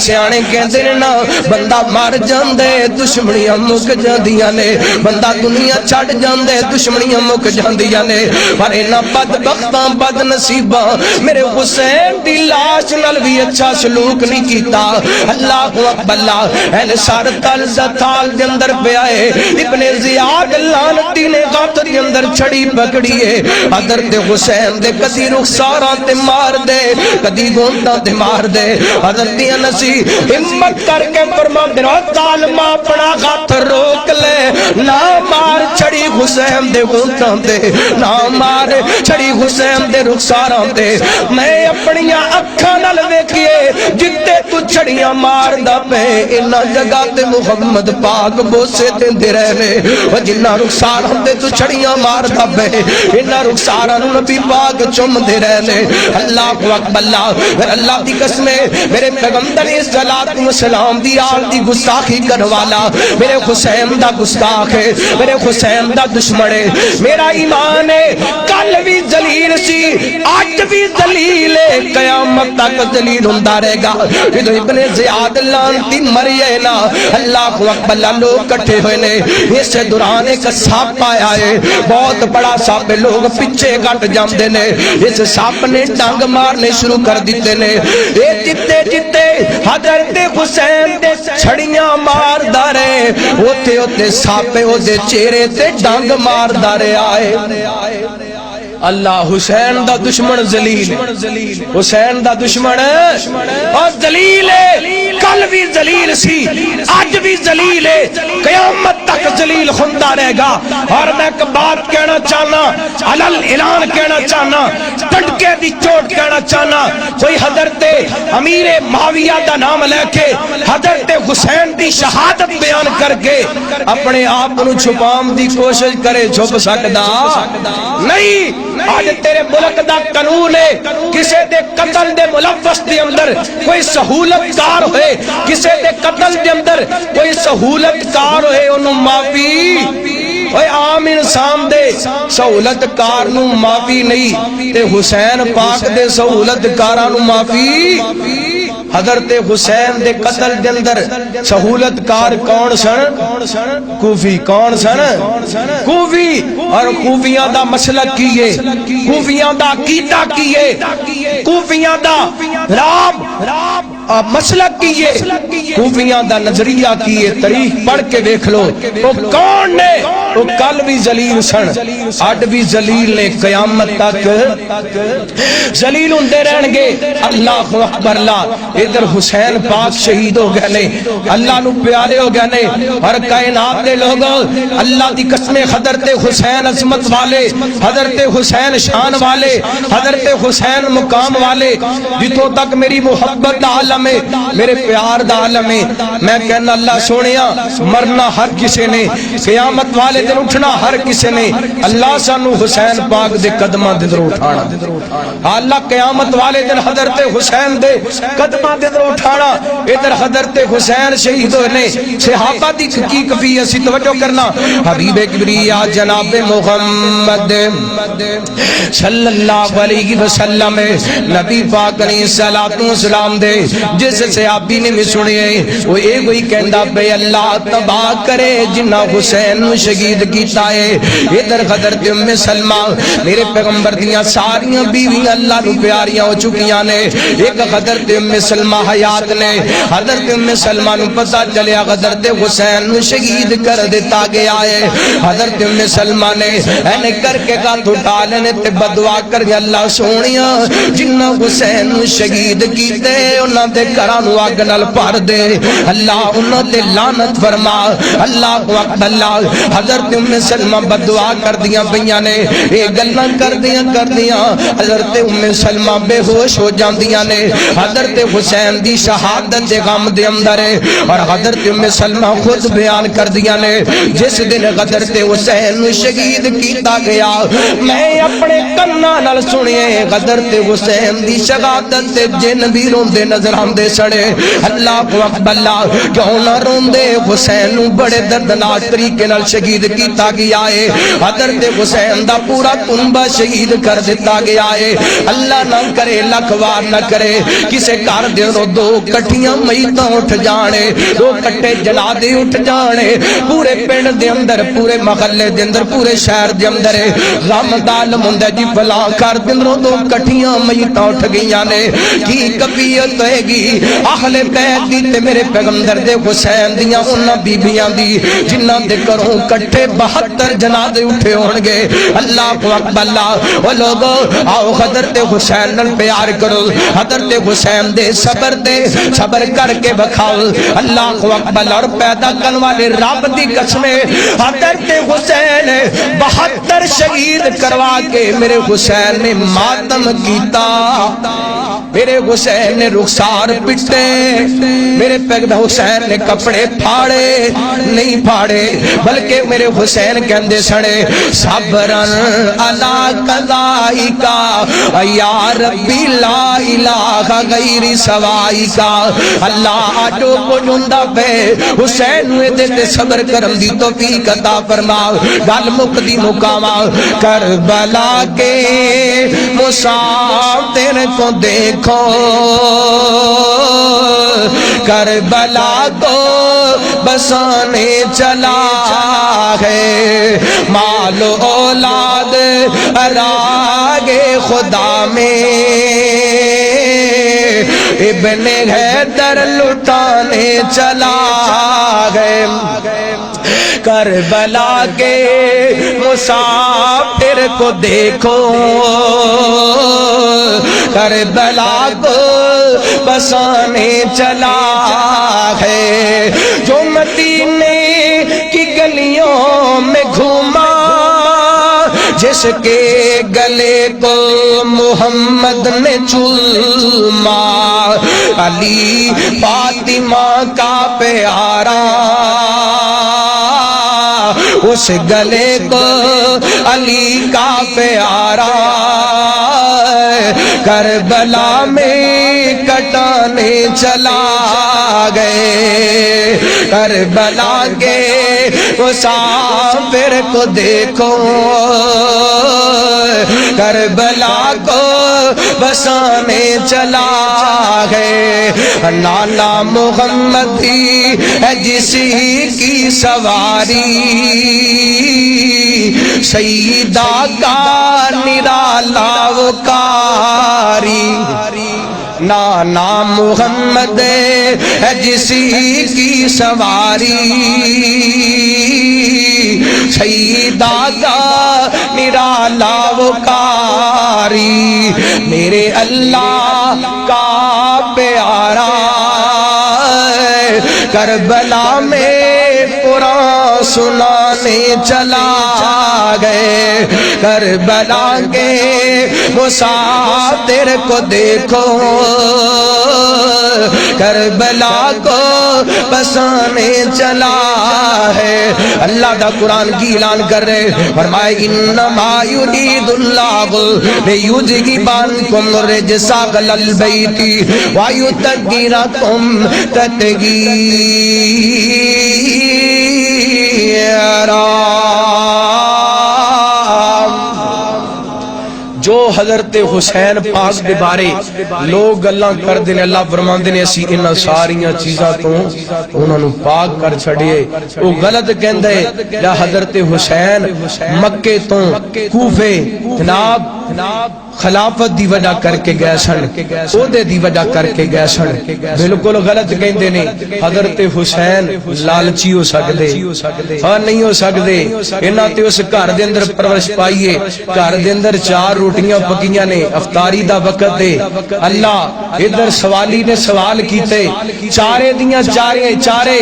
سیانے کہندے نے نا بندہ مر جاندے دشمنیاں مک جاندیاں نے بندہ دنیا چھڈ جاندے دشمنیاں مک جاندیاں نے پر انہاں بدبختاں بد نصیباں میرے حسین دی لاش نال بھی اچھا سلوک نہیں کیتا اللہ اکبر اللہ این سر تل زتال دے اندر پہ آئے ابن زیاد لعنتی نے غات دے اندر چھڑی پکڑی ہے حضرت حسین دے کدی رخساراں تے مار دے کدی گونڈاں تے مار دے حضرت انسی ہمت کر کے فرماندے نے ظالما اپنا ہاتھ روک لے نہ مار چھڑی حسین دے گونڈاں تے نہ مار چھڑی حسین دے رخساراں تے میں اپنی اکھاں نال ویکھیے جتے تو چھڑیاں مار دا پے انہاں جگہ تے محمد پاک بوسے دیندے رہنے او جنہاں رخساراں تے تو چھڑیاں مار دا پے انہاں رخساراں نوں نبی پاک چوم دے رہنے اللہ اکبر اللہ اللہ دی قسم میرے پیغمبر صلوات و سلام دی آل دی گستاخی کرنے والا میرے حسین دا گستاخ ہے میرے حسین دا دشمن ہے میرا ایمان ہے کل بھی ذلیل سی آج بھی ذلیل ہے قیامت تک ذلیل ہوندا رہے گا جدوں ابن زیاد لعنتی مریے نا اللہ اکبر لوگ اکٹھے ہوئے نے اس دوران ایک سانپ آیا ہے بہت بڑا سانپ لوگ پیچھے گٹ جاندے نے اس سانپ نے ڈنگ مارنے شروع کر دیتے نے اے جتے جتے حضرت حسین دے چھڑیاں مار دارے ہوتے ہوتے سانپ او دے چہرے تے ڈنگ مار دارے آئے اللہ حسین دا دشمن ذلیل، حسین دا دشمن اور ذلیل ہے، کل بھی ذلیل سی، آج بھی ذلیل ہے، قیامت تک ذلیل ہوتا رہے گا۔ اور میں ایک بات کہنا چاہنا، علل اعلان کہنا چاہنا، ٹنڈکے دی چوٹ کہنا چاہنا، کوئی حضرت امیر معاویہ دا نام لے کے حضرت حسین دی شہادت بیان کر کے اپنے آپ کو چھپام دی کوشش کرے، چھپ سکدا نہیں۔ آج تیرے ملک دا قانون ہے، کسے دے قتل دے ملوث دے اندر کوئی سہولت کار ہوئے، کسے دے قتل دے اندر کوئی سہولت کار ہوئے، انہوں معافی اوے عام انسان دے سہولت کار نو معافی نہیں، تے حسین پاک دے سہولت کاراں نو معافی۔ حضرت حسین دے قتل دے اندر سہولت کار کون سن؟ کوفی۔ کون سن؟ کوفی۔ اور کوفیاں دا مسلک کیے، کوفیاں دا عقیدہ کیے، کوفیاں دا رام مسلک کیے، کوفیاں دا نظریہ کیے۔ تاریخ پڑھ کے دیکھ لو، وہ کون نے؟ وہ کل بھی ذلیل سن، آج بھی ذلیل نے، قیامت تک ذلیل ہوندے رہن گے۔ اللہ اکبر۔ اللہ ادھر حسین پاک شہید ہو گئے نے، اللہ نو پیارے ہو گئے نے، اور کائنات دے لوگوں اللہ دی قسم، حضرت حسین عظمت والے، حضرت حسین شان والے، حضرت حسین مقام والے، جتوں تک میری محبت دا عالم ہے، میرے پیار دا عالم ہے، میں کہنا اللہ سونیا مرنا ہر کسے نے، قیامت والے دن اٹھنا ہر کسے نے، اللہ سانو حسین پاک دے قدماں دے در اٹھانا، اللہ قیامت والے دن حضرت حسین دے قدماں دے در اٹھانا۔ ادھر حضرت حسین شہید ہونے، صحابہ دی کی کفی اسی توجہ کرنا، حبیب کبریا جناب محمد صلی اللہ علیہ وسلم نبی پاک علیہ السلام دے جس صحابی نے بھی سنے وہ ایک ہوئی کہندا بے اللہ تباہ کرے جنہ حسین شہید کیتا ہے۔ ادھر حضرت ام سلمہ میرے پیغمبر دیاں ساریاں بیویاں اللہ نو پیاریاں ہو چکیاں نے، ایک حضرت ام سلمہ حیات نے، حضرت ام سلمہ نو پتہ چلیا حضرت حسین شہید کر دیتا گیا ہے۔ حضرت ام سلمہ نے اینے کر کے ہاتھ اٹھا لینے تے بدعا کر کے اللہ سونیا جنہ حسین شہید کیتے انہاں دے گھراں نو اگ نال بھر دے، اللہ انہاں تے لعنت فرما، اللہ اکبر۔ اللہ حضرت ام سلمہ بدعا کر دیاں پیاں نے، اے گلاں کر دیاں حضرت ام سلمہ بے ہوش ہو جاندیاں نے، حضرت حسین دی شہادت دے غم دے اندر ہے، اور حضرت ام سلمہ خود بیان کر دیاں نے جس دن حضرت حسین شہید کیتا گیا میں اپنے کاناں نال سنیے حضرت حسین دی شہادت تے جن بھی روندے نظر آندے سڑے۔ اللہ اکبر۔ کیوں نہ روندے؟ حسین نو بڑے دردناک طریقے نال شہید کیتا گیا ہے، حضرت حسین دا پورا کنبہ شہید کر دیتا گیا ہے۔ اللہ نہ کرے، لکھ وار نہ کرے کسے گھر دے دو کٹھیاں میتاں اٹھ جانے، دو کٹے جنازے اٹھ جانے، پورے پنڈ دے اندر، پورے محلے دے اندر، پورے شہر دے اندر غم دا عالم ہوندا جی فلاں گھر دے اندر دو کٹھیاں میتاں اٹھ گئیاں نے، کی کفیت ہوئے گی اہل بیت دی تے میرے پیغمبر دے حسین دیاں انہاں بیبیاں دی جنہاں دے گھروں کٹھے 72 جنازے اٹھے ہون گے۔ اللہ اکبر۔ او لوگو آؤ حضرت حسین نال پیار کرو، حضرت حسین دے صبر دے صبر کر کے بکھاؤ۔ اللہ اکبر۔ اور پیدا کرنے والے رب دی قسم حضرت حسین 72 شہید کروا کے میرے حسین نے ماتم کیتا، میرے حسین نے رخسار پٹے، میرے پیغمبر حسین نے کپڑے پھاڑے نہیں پھاڑے، بلکہ میرے حسین کہندے سڑے صبرن علی قضائکا یا ربی لا الہ غیر سوائکا۔ اللہ آجو کو جندہ پہ حسین ہوئے دیتے صبر کرم دی توفیق عطا فرما۔ گل مقدی مقامہ کربلا کے مسافر کو دیکھو، کربلا کو بسانے چلا ہے، مال و اولاد راگ خدا میں ابن حیدر لٹانے چلا ہے۔ کربلا کے مسافر کو دیکھو، کربلا کو بسانے چلا ہے، جو مدینے کی گلیوں میں گھوما، جس کے گلے کو محمد نے چوما، علی فاطمہ کا پیارا، اس گلے کو علی کا پیارا، کربلا میں کٹانے چلا گئے، کربلا کے مسافر کو دیکھو، کربلا کو بسانے چلا گئے، نانا محمد ہی ہے جسی کی سواری، سیدہ کا نرالا وقاری، نانا محمد ہے جسی کی سواری، سیدہ کا نرالا وقاری، میرے اللہ کا پیارا، کربلا میں قرآن سنانے چلا گئے، کربلا کے مسافر کو دیکھو، کربلا کو بسانے چلا ہے۔ اللہ دا قرآن کی اعلان کر رہے، فرمائے انما یرید اللہ لیذہب عنکم الرجس اہل البیت ویطہرکم تطہیرا۔ جو حضرت حسین پاک دے بارے لوگ گلاں کر دینے، اللہ فرماندے نے اسی انہاں ساریاں چیزاں تو انہاں نو پاک کر چھڑیے۔ وہ غلط کہندے یا حضرت حسین مکے تو کوفے جناب خلافت دی وجہ کر کے گئے سن، عہدے دی وجہ کر کے گئے سن، بالکل غلط کہندے نے۔ حضرت حسین لالچی ہو سکدے ہاں نہیں ہو سکدے، انہاں تے اس گھر دے اندر پرورش پائیے، گھر دے اندر 4 روٹیاں پکیاں نے، افطاری دا وقت دے، اللہ ادھر سوالی نے سوال کیتے، چارے دیاں چارے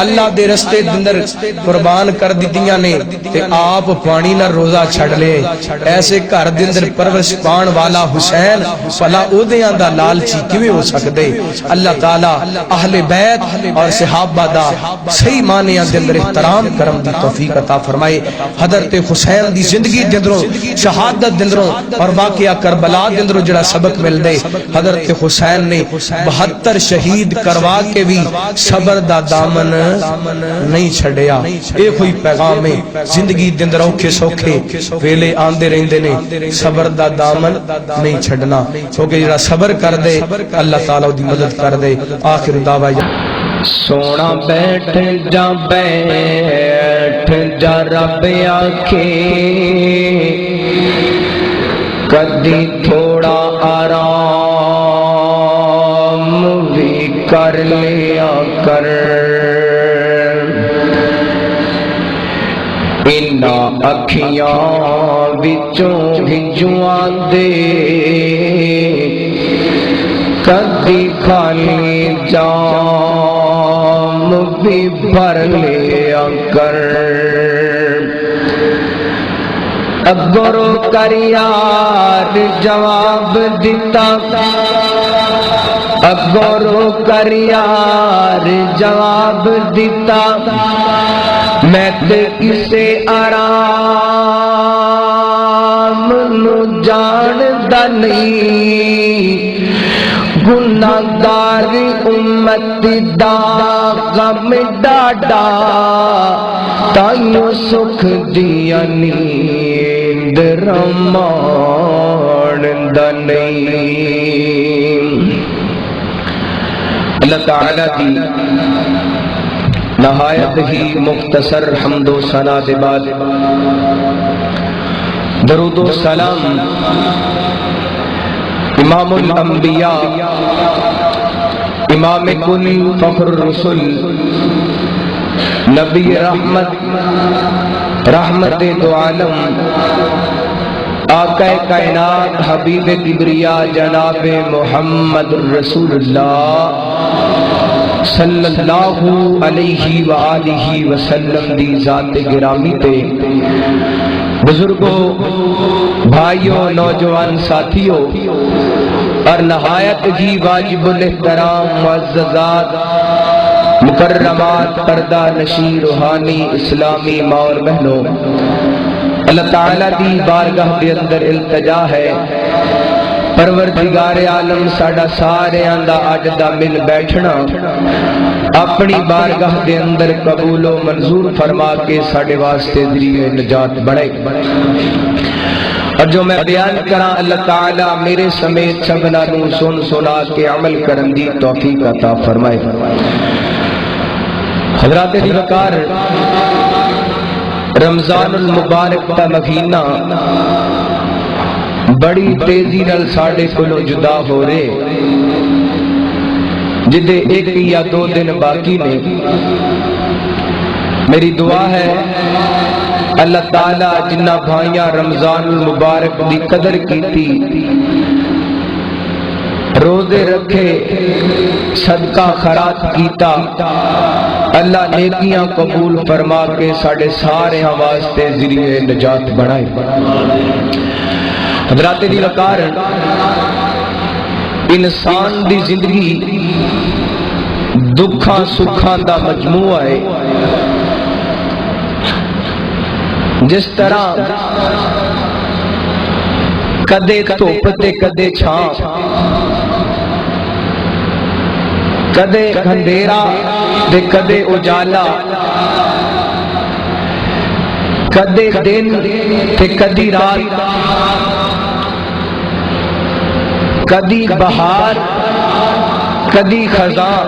اللہ دے رستے دے اندر قربان کر دتیاں نے، تے آپ پانی نہ روزہ چھڑ لے۔ ایسے گھر دے اندر پرورش پان والا حسین فلا عہدیاں دا لالچی کیویں ہو سکدے؟ اللہ تعالی اہل بیت اور صحابہ دا صحیح معنیاں دے اندر احترام کرم دی توفیق عطا فرمائے۔ حضرت حسین دی زندگی دے اندروں، شہادت دے اندروں اور واقعہ کربلا دے اندروں جڑا سبق مل دے، حضرت حسین نے 72 شہید کروا کے بھی صبر دا دامن نہیں چھڑیا۔ اے کوئی پیغام ہے، زندگی دے اندر اوکھے سوکھے ویلے آندے رہندے نے، صبر دا دامن نہیں چھڑنا، کیونکہ جڑا صبر کر دے اللہ تعالیٰ دی مدد کر دے۔ آخر دعوی سونا بیٹھ جا رب آکھے، کدی تھوڑا آرام بھی کر لیا کر، انہا اکھیاں وچوں ہجواں دے، کدی خالی جام بھی بھر لیا کر، اگرو کر یار جواب دیتا، اگرو کر یار جواب دیتا، میں تے کسے آرام نو جاندا نہیں، گناہگار امت دا غم ڈاڈا، تائیوں سکھ دیا نیند رمان دا نہیں۔ اللہ تعالیٰ کی نہایت ہی مختصر حمد و ثنا کے بعد درود و سلام امام الانبیاء، امام کل فخر الرسل، نبی رحمت رحمت دو عالم آقا کائنات حبیب کبریا جناب محمد رسول اللہ صلی اللہ علیہ وآلہ وسلم دی ذات گرامی تے بزرگوں، بھائیوں، نوجوان ساتھیوں اور نہایت ہی واجب الاحترام معززات مکرمات پردہ نشین روحانی اسلامی ماں اور بہنوں، اللہ تعالیٰ دی بارگاہ دے اندر التجا ہے پروردگار عالم ساڈا سارے آندا اج دا مل بیٹھنا اپنی بارگاہ دے اندر قبول و منظور فرما کے ساڈے واسطے ذریعہ نجات بڑھے، اور جو میں بیان کراں اللہ تعالیٰ میرے سمیت سبنا نو سن سنا کے عمل کرن دی توفیق عطا فرمائے۔ حضرات دی وقار، رمضان المبارک کا مہینہ بڑی تیزی نال ساڈے کولوں جدا ہو رہے، جدے ایک یا دو دن باقی نے۔ میری دعا ہے اللہ تعالیٰ جنہ بھائیاں رمضان المبارک دی قدر کیتی، روزے رکھے، صدقہ خیرات کیتا، اللہ نیکیاں قبول فرما کے ساڑھے سارے واسطے ذریعہ نجات بنائے۔ حضرات دی وقار، انسان دی زندگی دکھاں سکھاں دا مجموعہ ہے۔ جس طرح کدے دھوپ تے کدے چھاں، کدے اندھیرا تے کدے اجالا، کدے دن تے کدی رات، کدی بہار کدی خزاں،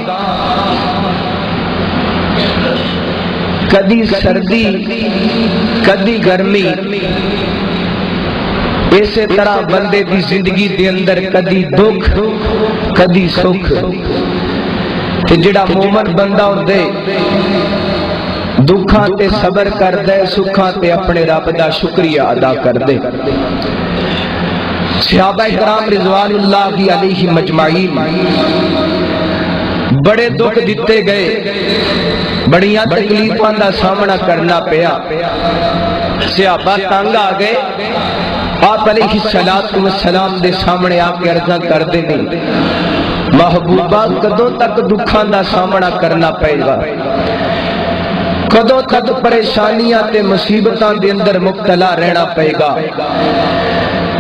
کدی سردی کدی گرمی، اسی طرح بندے دی زندگی دے اندر کدی دکھ کدی سکھ۔ تے جڑا مومن بندہ ہوندے دکھاں تے صبر کر دے، سکھاں تے اپنے رب دا شکریہ ادا کر دے۔ صحابہ کرام رضوان اللہ علیہ مجمعین بڑے دکھ دیتے گئے، بڑیاں تکلیفاں دا سامنا کرنا پیا، صحابہ تنگ آ گئے، آپ علیہ السلام دے سامنے آ کے عرضاں کر دے نہیں محبوبہ کدوں تک دکھاں دا سامنا کرنا پئے گا، کدوں تک پریشانیاں تے مصیبتاں دے اندر مبتلا رہنا پئے گا۔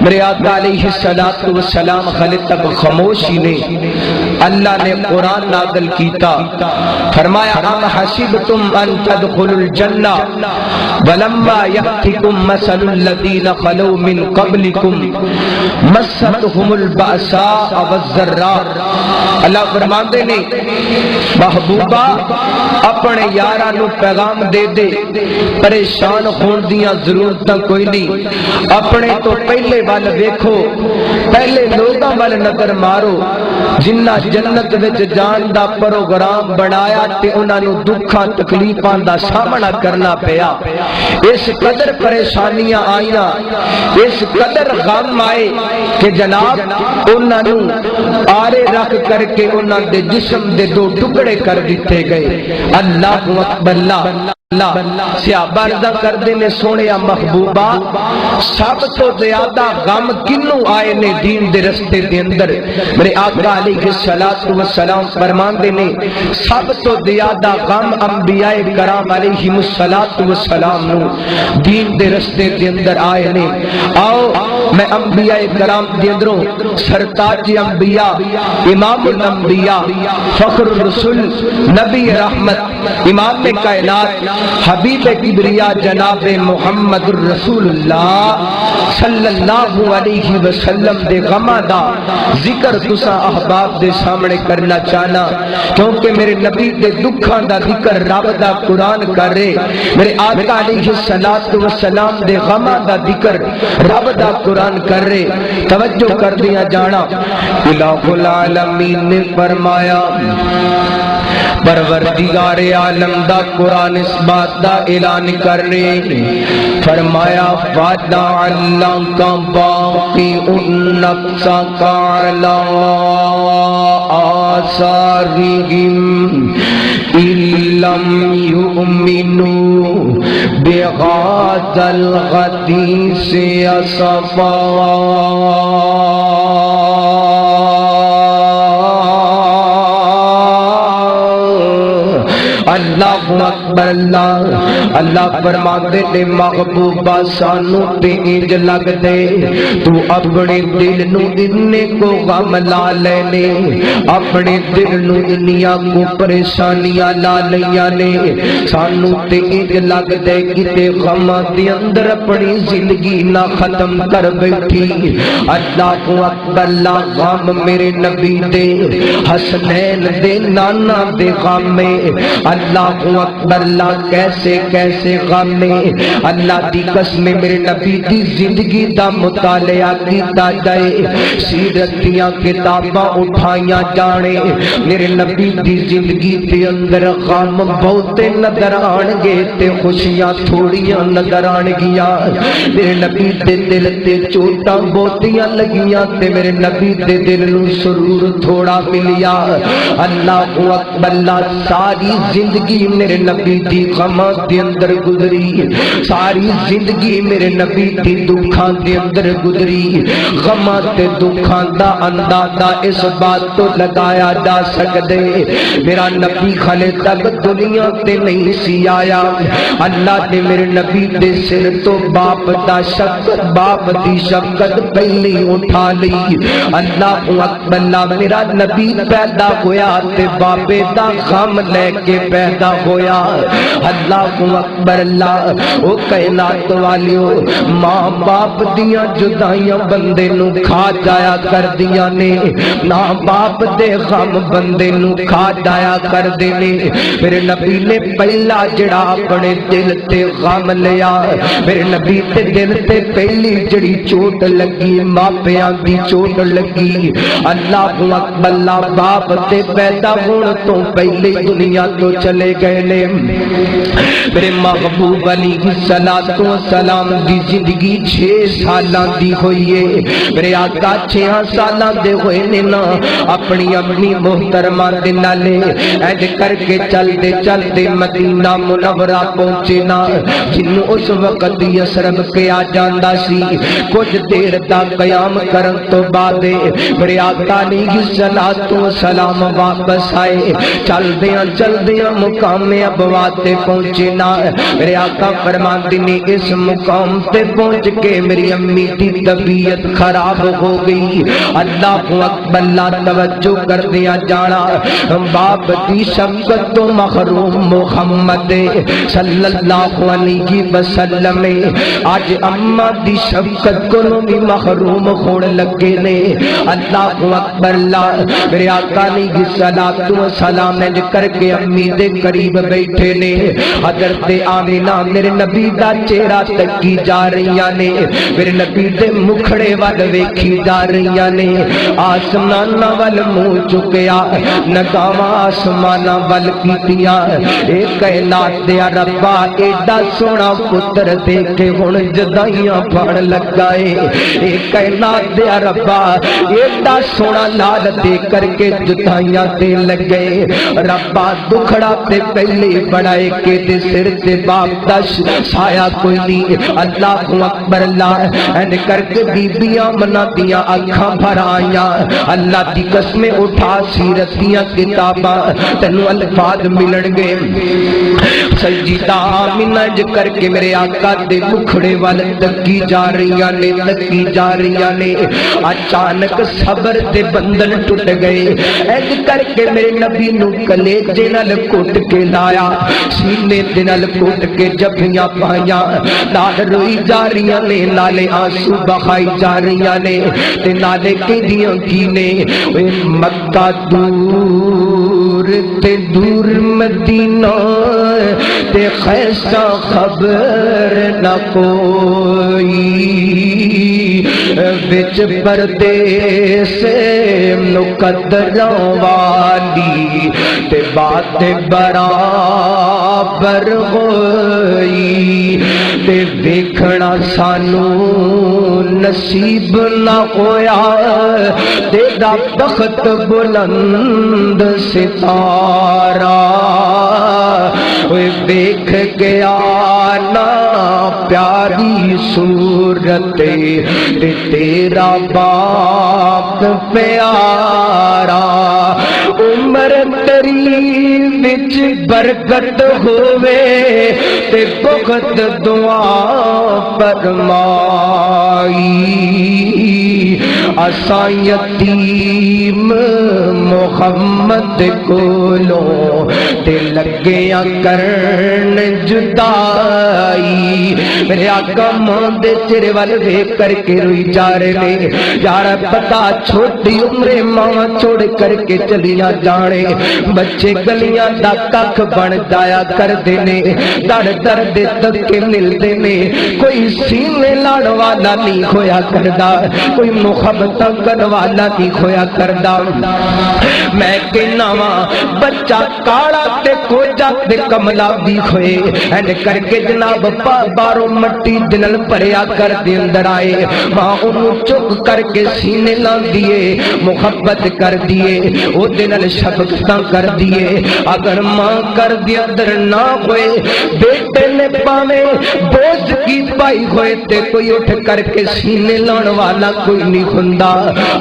میرے آقا علیہ السلام خالی تک خاموشی نے، اللہ نے قرآن نازل کیتا، فرمایا ام حسبتم ان تدخلوا الجنہ ولما یأتکم مثل الذین خلوا من قبلکم مستهم البأساء والضراء۔ اللہ فرماندے نے محبوبہ اپنے یاراں نو پیغام دے دے، پریشان ہون دیاں ضرورتاں کوئی نہیں، اپنے تو پہلے وال ویکھو، پہلے لوگاں وال نظر مارو جنہ جنت وچ جان دا پروگرام بنایا تے انہاں نو دکھاں تکلیفاں دا سامنا کرنا پیا، اس قدر پریشانیاں آئیاں، اس قدر غم آئے کہ جناب انہاں نو آرے رکھ کر کے انہاں دے جسم دے دو ٹکڑے کر دیتے گئے۔ اللہ اکبر، اللہ صحابہ عرض کردے نے سونے محبوبہ سب تو زیادہ غم کنوں آئے نے دین دے رستے دے اندر؟ میرے آقا علیہ السلام فرماندے نے سب تو زیادہ غم انبیاء کرام علیہ السلام نو دین دے رستے دے اندر آئے نے۔ آؤ میں انبیاء کرام دے اندروں سرتاج انبیاء، امام الانبیاء، فخر الرسول، نبی رحمت، امام کائنات، حبیب کبریا جناب محمد الرسول اللہ صلی اللہ علیہ وسلم دے غماں دا ذکر تساں احباب دے سامنے کرنا چاہنا، کیونکہ میرے نبی دے دکھاں دا ذکر رب دا قرآن کر رہے، میرے آقا علیہ السلام دے غماں دا ذکر رب دا قرآن کر رہے۔ توجہ کر دیا جانا، الہ العالمین نے فرمایا، پروردگار عالم دا قرآن اس بات دا اعلان کر رہے، فرمایا وَدَعَلَّكَ بَاقِعُ النَّفْسَ عَلَىٰ آثَارِهِمْ إِن لَّمْ يُؤْمِنُوا بِهَٰذَا الْحَدِيثِ أَسَفًا۔ اللہ اکبر، اللہ فرماتے نے محبوبہ سانو تے انج لگ دے، تو اپنے دل نو اننے کو غم لا لینے، اپنے دل نو انیاں کو پریشانیاں لا لیاں نے، سانو تے انج لگ دے کتے غم دے اندر اپنی زندگی نہ ختم کر بیٹھی۔ اللہ اکبر، اللہ غم میرے نبی دے حسنین دے نانا دے غم میں، اللہ اکبر، اللہ کیسے کیسے غم میں، اللہ دی قسم میرے نبی دی زندگی دا مطالعہ کیتا جائے، سیرت دیاں کتاباں اٹھائیاں جانے، میرے نبی دی زندگی دے اندر غم بہتے نظر آنگے تے خوشیاں تھوڑیاں نظر آنگیاں، میرے نبی دے دل تے چوٹاں بہتیاں لگیاں تے میرے نبی دے دل نو سرور تھوڑا ملیا۔ اللہ اکبر، اللہ ساری زندگی میرے نبی دی غماں دے اندر گزری، ساری زندگی میرے نبی دی دکھاں دے اندر گزری۔ غماں تے دکھاں دا اندازہ اس بات تو لگایا جا سکدے، میرا نبی خلے تک دنیا تے نہیں سی آیا، اللہ نے میرے نبی دے سر تو باپ دا شفقت، باپ دی شفقت پہلی اٹھا لی۔ اللہ اکبر، میرا نبی پیدا ہویا تے باپے دا غم لے کے پیدا ہویا۔ اللہ اکبر، اللہ او کائنات والیو، ماں باپ دیاں جدائیاں بندے نو کھا جایا کر دیاں نے، ماں باپ دے غم بندے نو کھا جایا کر دے نے، میرے نبی نے پہلا جڑا اپنے دل تے غم لیا، میرے نبی تے دل تے پہلی جڑی چوٹ لگی ماپیاں دی چوٹ لگی۔ اللہ اکبر، اللہ باپ تے پیدا ہون تو پہلے دنیا تو چلے گئے نے، میرے محبوب علیہ السلام دی زندگی 6 سالاں دی ہوئی ہے، میرے آقا 6 سالاں دے ہوئے نے نا، اپنی اپنی محترمہ دے نالے اینج کر کے چلتے چلتے مدینہ منورہ پہنچے نا، جنوں اس وقت یسرب کیا جاندا سی۔ کچھ دیر دا قیام کرن تو بعد میرے آقا علیہ السلام واپس آئے، چلدیاں مقام ابوا تے پہنچے نا، میرے آقا فرماندے نے اس مقام تے پہنچ کے میری امی دی طبیعت خراب ہو گئی۔ اللہ اکبر، اللہ توجہ کر دیا جانا، باپ دی شفقت تو محروم محمد صلی اللہ علیہ وسلم آج اماں دی شفقت کو بھی محروم ہونے لگے نے۔ اللہ اکبر، اللہ میرے آقا علیہ السلام نے کر کے امی دے قریب بیٹھے نے، حضرت آمینہ میرے نبی دا چہرہ تکی جا رہیاں نے، میرے نبی دے مکھڑے وال ویکھی جا رہیاں نے، آسماناں وال منہ چکیا، نگاواں آسماناں وال کیتیاں، اے کائنات دے ربا ایڈا سونا پتر دے کے ہن جدائیاں پڑ لگا اے کائنات دے ربا ایڈا سونا لال دے کر کے جدائیاں دے لگے، ربا دکھڑا تے پہلے بڑھائے کے تے سر تے باپ دا سایہ کوئی نہیں۔ اللہ اکبر، اللہ این کر کے بیبیاں منا دیا اکھاں بھر آئیاں، اللہ دی قسمیں اٹھا سیرت دیاں کتاباں تینوں الفاظ ملن گے۔ سجدہ آمینہ کر کے میرے آقا دے مکھڑے وال تکی جا رہیاں نے، تکی جا رہیاں نے، اچانک صبر تے بندن ٹوٹ گئے، ایج کر کے میرے نبی نو کلیجے نال کٹ کے لایا، سینے دے نال کوٹ کے جبیاں پائیاں نال روئی جا رہیاں نے نالے آنسو بہائی جا رہیاں نے تے نالے کہندیاں کی نے مکہ دور تے دور مدینہ تے خیسا خبر نہ کوئی بچ پردیس مقدراں والی تے بات برابر ہوئی تے دیکھنا سانو نصیب نہ ہویا تیرا بخت بلند ستارہ دیکھ گیا نا پیاری صورت تیرا باپ پیارا عمر تری وچ برکت ہووے تے بخت دعا فرمائی اساں یتیم محمد کولوں تے لگیاں کرن جدائی میرے آقا ماں دے چہرے وال ویکھ کر کے روئی جا رہے نے یار پتا چھوٹی عمر ماں چھوڑ کر کے چلیاں جانے بچے گلیاں دا ککھ بن جایا کردے نے در در دے تدکے ملدے نے کوئی سینے لاڑ والا نہیں ہویا کردا کوئی محبت کرن والا نہیں ہویا کردا میں کہنا وا بچہ کالا تے کوجا تے کملا بھی ہوئے اینڈ کر کے جناب باروں مٹی دنل پریا کر دے اندر آئے ماں انہوں چک کر کے سینے لان دیے محبت کر دیے او دنل شبکتاں کر دیے اگر ماں کر دیا اندر نہ ہوئے بیٹے نے پاوے بوجھ کی پائی ہوئے تے کوئی اٹھ کر کے سینے لان والا کوئی نہیں ہندا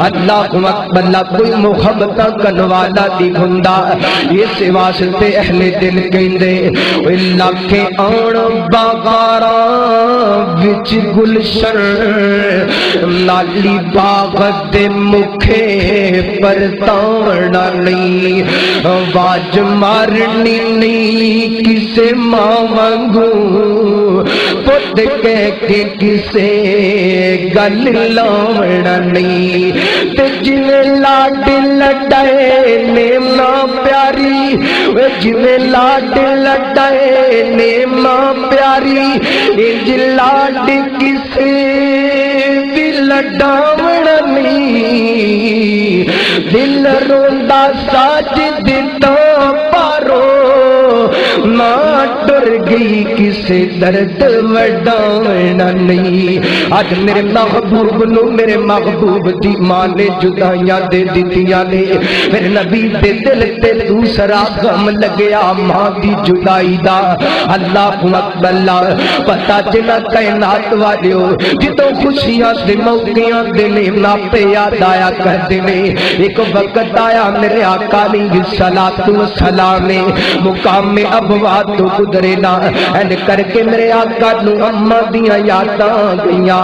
اللہ اکبر کوئی محبت کرن والا نہیں ہندا اس واسطے اہل دل کہندے اللہ کے آن باغاراں وچ گلشن نالی باغ دے مکھے پر تانا نہیں واج مارنی نہیں کسے ماں وانگو پت کہہ کے کسے گل لاونا نہیں تے جویں لاڈ لڈائے نے ماں پیاری جویں لاڈ لڈائے نے ماں پیاری انج لاڈ کسے بھی لڈاونا نہیں دل روندا ساجدہ پارو ماں ٹر گئی کسے درد وڈاونا نہیں آج میرے محبوب نو میرے محبوب دی ماں نے جدائیاں دے دیتیاں نے میرے نبی دے دل تے دوسرا غم لگیا ماں دی جدائی دا اللہ اکبر اللہ پتا جنا کائنات والیو جتوں خوشیاں دے موقعیاں دے نعمتاں پہ یاد آیا کرتے نے ایک وقت آیا میرے آقا علیہ الصلوۃ والسلام نے مقام میں ابواب تو گزرے نا اینڈ کر کے میرے آقا نو اماں دیاں یاداں گئیاں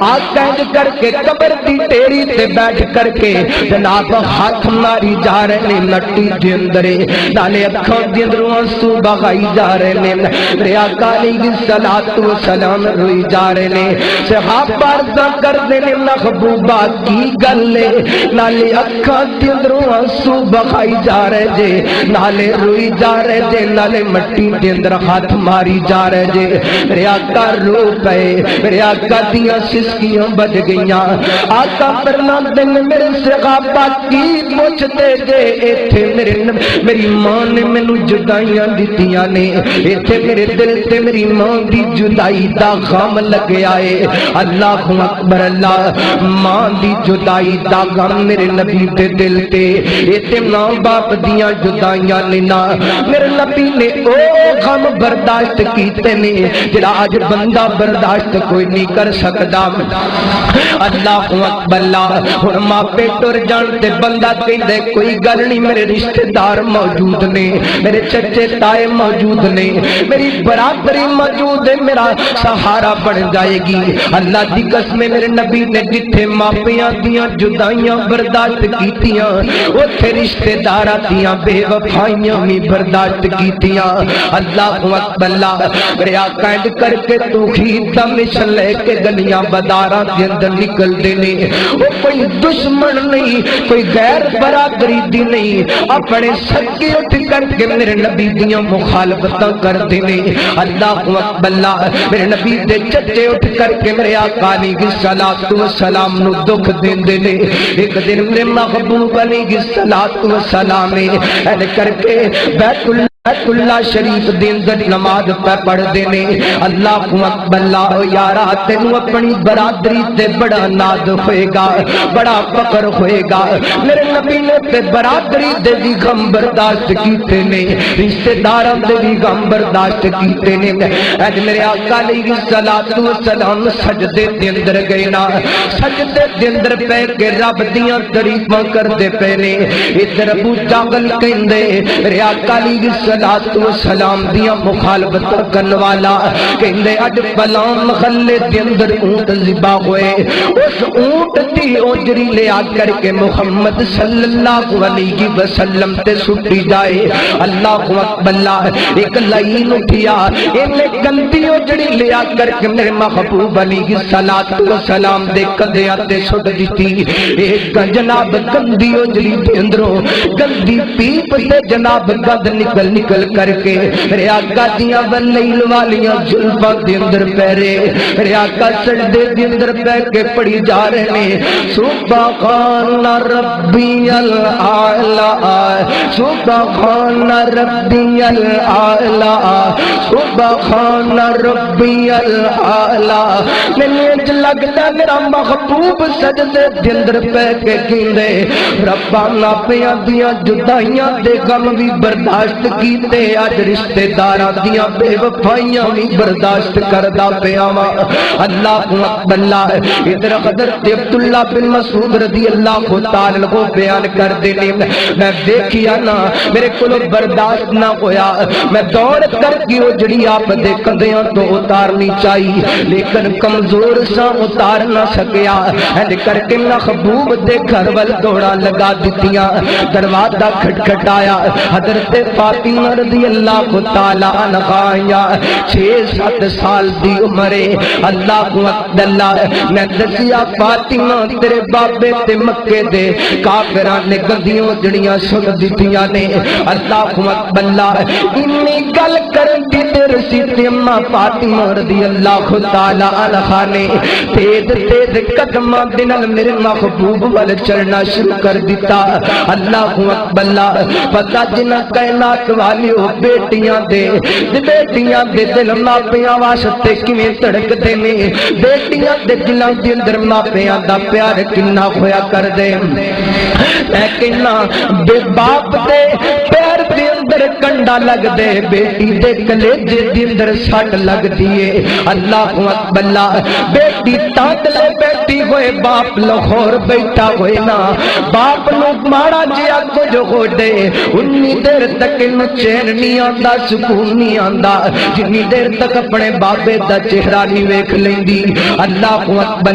آقا اینڈ کر کے قبر دی ٹیری تے بیٹھ کر کے جناب ہاتھ ماری جا رہے نے مٹی دے اندر نالے اکھاں دے اندروں آنسو بہائی جا رہے نے میرے آقا علیہ الصلوۃ والسلام روئی جا رہے نے صحابہ عرض کر دے نے محبوبہ کی گل نالے اکھاں دے اندروں آنسو بہائی جا رہے جے نالے روئی جا رہے جے نالے مٹی دے اندر ہاتھ ماری جا رہے جے میرے آقا رو پئے میرے آقا دیاں سسکیاں بج گئیاں آقا فرماندے نے میرے صحابہ کی پوچھتے جے ایتھے میری ماں نے مینوں جدائیاں دتیاں نے ایتھے میرے دل تے میری ماں دی جدائی دا غم لگیا ہے اللہ اکبر اللہ ماں دی جدائی دا غم میرے نبی دے دل تے ایتھے ماں باپ دیاں جدائیاں نے نا میرے نبی نے او غم برداشت برداشت کیتے نے جڑا اج بندہ برداشت کوئی نہیں کر سکدا اللہ اکبر ہن ماپے ٹر جان تے بندہ کہندا کوئی گل نہیں میرے رشتہ دار موجود نے میرے چچے تائے موجود نے میری برادری موجود ہے میرا سہارا بن جائے گی اللہ دی قسم میرے نبی نے جتھے ماپیاں دیاں جدائیاں برداشت کیتیاں اوتھے رشتہ داراں دیاں بے وفائیاں بھی برداشت کیتیاں اللہ اکبر میرے آقا اینڈ کر کے توحید دا مشن لے کے گلیاں بازاراں دے اندر نکل دے نے او کوئی دشمن نہیں کوئی غیر برادری دی نہیں اپنے سکے اٹھ کر کے میرے نبی دیاں مخالفتاں کر دے نے اللہ اکبر میرے نبی دے چچے اٹھ کر کے میرے آقا علیہ الصلوۃ والسلام نو دکھ دیندے نے ایک دن میرے محبوب علیہ الصلوۃ والسلام نے اینڈ کر کے بیت اللہ شریف دے اندر نماز پڑھ دینے اللہ اکبر یارا تینوں اپنی برادری تے بڑا ناز ہوئے گا بڑا فخر ہوئے گا میرے نبی نے تے برادری دے بھی غم برداشت کیتے نے رشتہ داراں دے بھی غم برداشت کیتے نے اج میرے آقا علیہ الصلوۃ والسلام سجدے دے اندر گئے نا سجدے دے اندر پے کے رب دیاں تعریفاں کردے پے نے ادھر ابو جہل کہندے میرے آقا علیہ الصلوۃ والسلام دیاں مخالفت کرن والا کہندے اج فلاں محلے دے اندر اونٹ ذبح ہوئے اس اونٹ دی اوجری لے آ کر کے محمد صلی اللہ علیہ وسلم تے سٹی جائے اللہ اکبر ایک لائن اٹھیا اینے گندی اوجری لے آ کر کے میرے محبوب علیہ الصلوۃ والسلام دے کندھیاں تے سٹ دتی ایک جناب گندی اوجری دے اندروں گندی پیپ تے جناب گند نکل کر کے میرے آقا دیاں ولیل والیاں زلفاں دے اندر پیرے میرے آقا سجدے دے اندر پہ کے پڑھی جا رہے ہیں سبحان ربی الاعلی سبحان ربی الاعلی سبحان ربی الاعلی میں اج لگدا میرا محبوب سجدے دے اندر پہ کے کیندے ربا ناپیاں دیاں جدائیاں دے غم بھی برداشت کیتے اج رشتہ داراں دیاں بے وفائیاں بھی برداشت کردا پیا وا اللہ اکبر ادھر حضرت عبداللہ بن مسعود رضی اللہ تعالی عنہ بیان کر دینے میں دیکھیا نا میرے کولوں برداشت نہ ہویا میں دوڑ کر کے او جڑی آپ دے کندھیاں تو اتارنی چاہیے لیکن کمزور سا اتار نہ سکیا اینڈ کر کے محبوب دے گھر ول دوڑا لگا دتیاں دروازہ کھٹکھٹایا حضرت فاطمہ رضی اللہ تعالی عنہا 6-7 سال دی عمر اللہ اکبر میں دسیا فاطمہ تیرے بابے تے مکے دے کافراں نے گندیاں جڑیاں سن دتیاں نے اللہ اکبر انی گل کرن دی رسی تے اماں فاطمہ رضی اللہ تعالی عنہا نے تیز قدماں دے نال میرے محبوب ول چلنا شروع کر دیتا اللہ اکبر پتہ جنہ کائنات والیو بیٹیاں دے دل ماپیاں واسطے کیویں تڑکدے نے بیٹیاں دے دلاں دے اندر ماپیاں دا پیار کنا ہویا کر دے میں کہنا بے باپ دے پیر دے اندر کنڈا لگ دے بیٹی دے کلیجے دے اندر سٹ لگ دیے اللہ اکبر بیٹی تانڈ لے بیٹی ہوئے باپ لاہور بیٹھا ہوئے نا باپ نو ماڑا جیا کچھ ہو دے انی دیر تک انو چین نہیں آندا سکون نہیں آندا جنی دیر تک اپنے بابے دا چہرہ نہیں ویکھ لیندی اللہ اکبر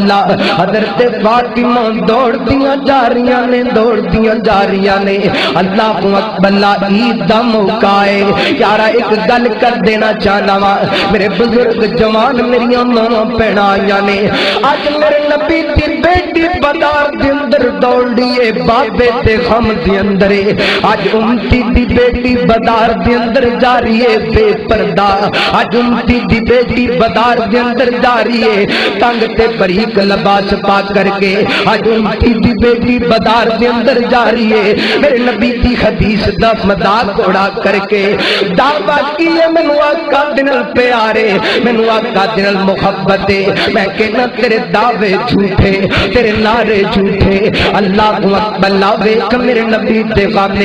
حضرت فاطمہ دوڑ دیاں جا رہیاں نے اللہ اکبر عید دا موقع ہے یارا ایک گل کر دینا چاہنا وا میرے بزرگ جوان میریاں ماں بہناں آئیاں نے اج میرے نبی دی بیٹی بازار دے اندر دوڑ دیے بابے تے غم دے اندر اج امتی دی بیٹی بازار دے اندر جا رہی ہے بے پردہ اج امتی دی بیٹی بازار دے اندر جا رہی ہے تنگ تے باریک لباس پا کر کے اج امتی دی بیٹی بازار دے اندر جا رہی ہے میرے نبی دی حدیث دا مذاق اڑا کر کے دعویٰ کیے مینوں آقا دے نال پیارے مینوں آقا دے نال محبت ہے میں کہنا تیرے دعوے جھوٹے تیرے نعرے جھوٹے اللہ اکبر ویکھ میرے نبی دے غم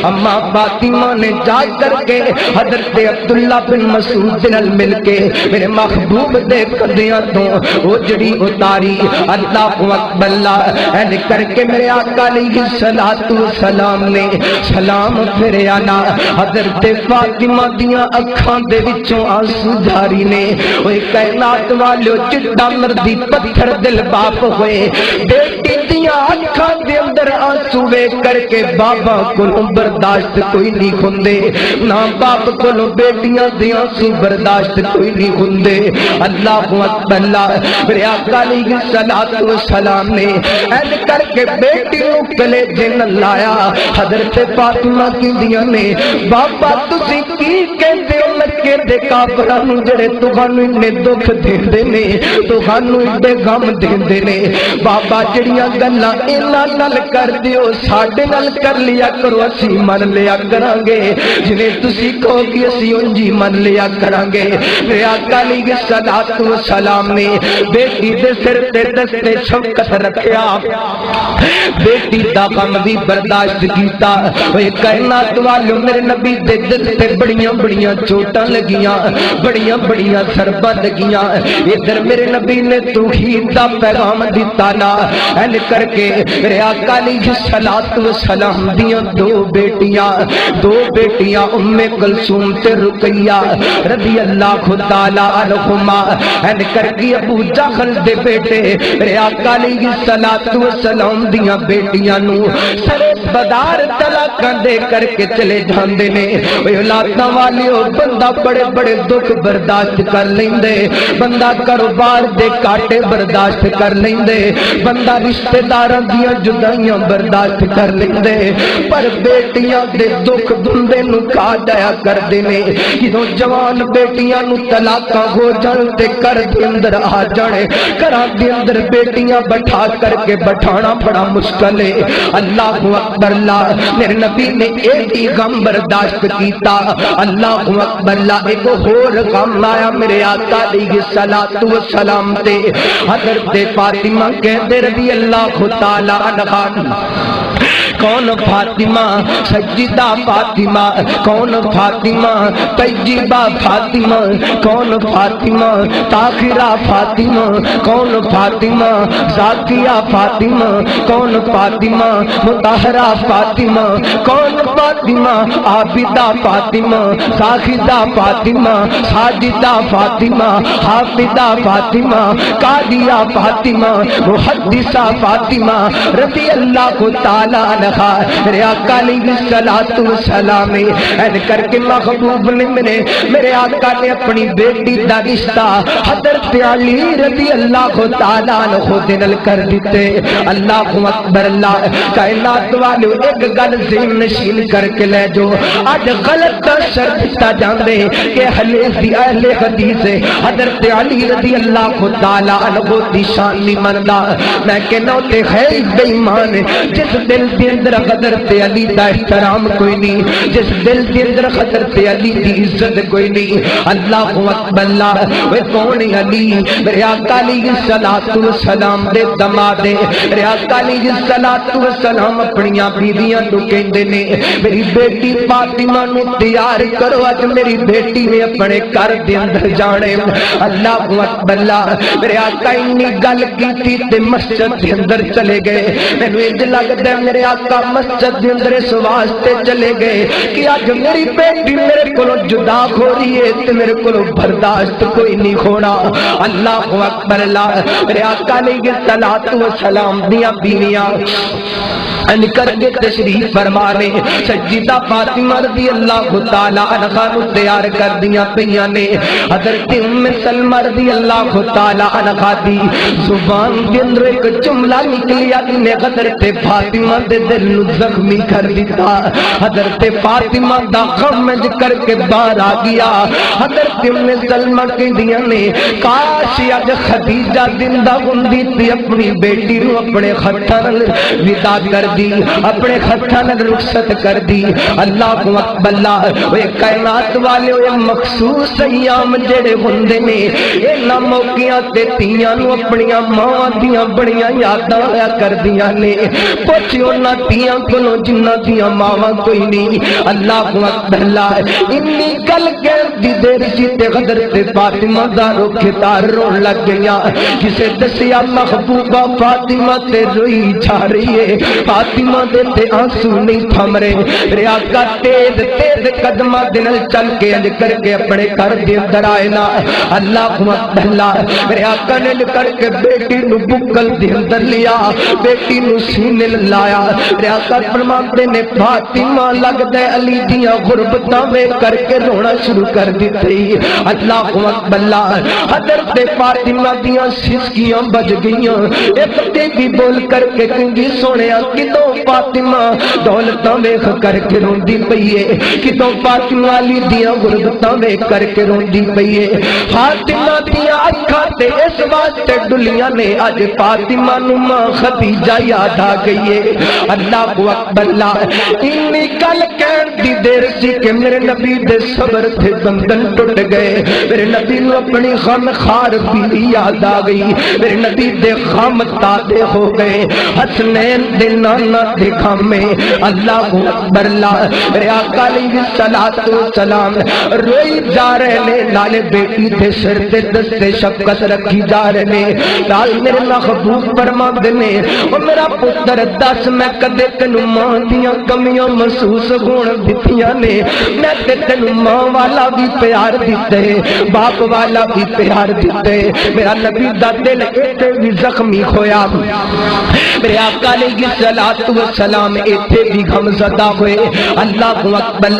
اما فاطمہ نے جا کر کے حضرت عبداللہ بن مسعود نال مل کے میرے محبوب دے قدیاں تو وہ جڑی اتاری اللہ اکبر اللہ این کر کے میرے آقا علیہ السلام نے سلام پھر آنا حضرت فاطمہ دیاں اکھاں دے وچوں آنسو جاری نے اوے کائنات والو چٹا مردی پتھر دل باپ ہوئے بیٹی دیاں اکھاں دے اندر آنسو ویکھ کر کے بابا کولوں برداشت کوئی نہیں ہوندے نہ باپ کولوں بیٹیاں دیاں آنسو برداشت کوئی نہیں ہوندے اللہ اکبر اللہ میرے آقا علیہ السلام نے این کر کے بیٹی نو کلے جن لایا حضرت فاطمہ کی دیاں نے بابا تسی کی کہندے ہو لکے دے کافراں نوں جڑے تہانوں نے دکھ دیندے نے تہانوں بے غم دیندے نے بابا جڑیاں گلاں انہاں نال کر دیو ساڈے نال کر لیا کرو اسی من لیا کران گے جنے تسی کہو کہ اسی انجی من لیا کران گے میرے آقا علیہ السلام نے بیٹی دے سر تے دستے شفقت رکھیا بیٹی دا غم بھی برداشت کیتا اوے کائنات والو میرے نبی دے دل تے بڑیاں بڑیاں چوٹاں لگیاں بڑیاں بڑیاں ضرباں لگیاں ادھر میرے نبی نے توحید دا پیغام دتا نا این کر کے میرے آقا علیہ السلام دیاں دو بیٹیاں ام کلثوم تے رقیہ رضی اللہ تعالی عنہما این کر کے ابو جہل دے بیٹے میرے آقا علیہ السلام دیاں بیٹیاں نو سرے بدار طلاقاں دے کر کے چلے جاندے نے اوے اولاداں والیو بندہ بڑے بڑے دکھ برداشت کر لیندے بندہ کاروبار دے کاٹے برداشت کر لیندے بندہ رشتہ داراں دیاں جدائیاں برداشت کر لیندے پر بیٹیاں دے دکھ بندے نو کھا جایا کردے نے جدوں جوان بیٹیاں نو طلاقاں ہو جان تے گھر دے اندر آ جانے گھراں دے اندر بیٹیاں بٹھا کر کے بٹھانا بڑا مشکل ہے اللہ اکبر اللہ میرے نبی نے ایک ہی غم برداشت کیتا اللہ اکبر اللہ ایک اور غم آیا میرے آقا علیہ السلام تے حضرت فاطمہ کہندے رضی اللہ تعالی عنہا کون فاطمہ سجدہ فاطمہ کون فاطمہ طیبہ فاطمہ کون فاطمہ طاہرہ فاطمہ کون فاطمہ زاکیہ فاطمہ کون فاطمہ مطہرہ فاطمہ کون فاطمہ عابدہ فاطمہ زاہدہ فاطمہ ساجدہ فاطمہ حافظہ فاطمہ قاضیہ فاطمہ محدثہ فاطمہ رضی اللہ تعالی عنہا میرے آقا علیہ السلام این کر کے محبوب نے میرے آقا نے اپنی بیٹی دا رشتہ حضرت علی رضی اللہ تعالی عنہ دے نال کر دیتے اللہ اکبر اللہ کائنات والو ایک گل ذہن نشین کر کے لے جو اج غلط شر دتا جاندے کہ اہل حدیث حضرت علی رضی اللہ تعالی عنہ دی شان نہیں مندا میں کہنا تے ہے بے ایمان جس دل دے اندر حضرت علی دا احترام کوئی نہیں جس دل دے اندر حضرت علی دی عزت کوئی نہیں اللہ اکبر اللہ وہ کون علی میرے آقا علیہ السلام دے دماد میرے آقا علیہ السلام اپنی بیویاں نو کہندے نے میری بیٹی فاطمہ نو تیار کرو اج میری بیٹی نے اپنے گھر دے اندر جانے اللہ اکبر اللہ میرے آقا انی گل کیتی تے مسجد دے اندر چلے گئے مینوں انج لگدا ہے میرے آقا مسجد دے اندر اس واسطے چلے گئے کہ اج میری بیٹی میرے کولوں جدا ہو رہی ہے تے میرے کولوں برداشت کوئی نہیں ہونا اللہ اکبر اللہ میرے آقا علیہ السلام دیاں بیویاں ان کر کے تشریف فرمانے سجدہ فاطمہ رضی اللہ تعالی عنہا نو تیار کر دیاں پیاں نے حضرت ام سلمہ رضی اللہ تعالی عنہا دی زبان دے اندر ایک جملہ نکلیا جن نے حضرت فاطمہ دے دل نو زخمی کر دیتا حضرت فاطمہ دا غم کر کے باہر آ گیا حضرت ام سلمہ کہندیاں نے کاش اج خدیجہ زندہ ہوندی تے اپنی بیٹی نو اپنے ہتھاں نال ودا کر دی اپنے ہتھاں نال رخصت کر دی اللہ اکبر اللہ اوے کائنات والے اوے مخصوص ایام جڑے ہوندے نے انہاں موقعاں تے تیاں نو اپنی ماں دیاں بڑیاں یاداں آیا کردیاں نے پوچھ انہاں انہاں دیاں کولوں جنہاں دیاں ماواں کوئی نہیں. اللہ اکبر. اللہ انی گل کہن دی دیر سی تے غدر تے فاطمہ دا رخ تار رون لگ گیا. کسے دسیا محبوبہ فاطمہ تے روئی جا رہی ہے. فاطمہ دے تے آنسو نہیں تھم رہے. میرے آقا تیز تیز قدماں دے نال چل کے انج کر کے اپنے گھر دے اندر آئے نا. اللہ اکبر. اللہ میرے آقا نے کر کے بیٹی نو بکل دے اندر لیا, بیٹی نو سینے لایا. میرے آقا فرماتے نے فاطمہ لگ دے علی دیاں غربتاں وے کر کے رونا شروع کر دیتی. اللہ اکبر. حضرت فاطمہ دیاں سسکیاں بج گئیاں. ایک بیٹی بول کر کے کہندی سونیا کدوں فاطمہ دولتاں ویکھ کر کے روندی پئی ہے, کدوں فاطمہ علی دیاں غربتاں ویکھ کر کے روندی پئی ہے. فاطمہ دیاں اکھاں تے اس واسطے ڈلیاں نے اج فاطمہ نو ماں خدیجہ یاد آ گئی ہے. اللہ اکبر. اللہ انی گل کہن دی دیر سی کہ میرے نبی دے صبر تھے بندن ٹوٹ گئے. میرے نبی نو اپنی غم خار بیوی یاد آ گئی. میرے نبی دے غم تازے ہو گئے. حسنین دے نانا دے غم میں. اللہ اکبر. میرے آقا علیہ الصلوۃ والسلام روئی جا رہے نے, نالے بیٹی دے سر تے دستے شفقت رکھی جا رہے نے. نال میرے محبوب فرماندے نے او میرا پتر دس میں کدے تینوں ماں دیاں کمیاں محسوس ہون دتیاں نے؟ میں تے تینوں ماں والا بھی پیار دیتے, باپ والا بھی پیار دیتے. میرا نبی دا دل ایتھے بھی زخمی ہویا. میرے آقا علیہ الصلوۃ والسلام ایتھے بھی غم زدہ ہوئے. اللہ اکبر.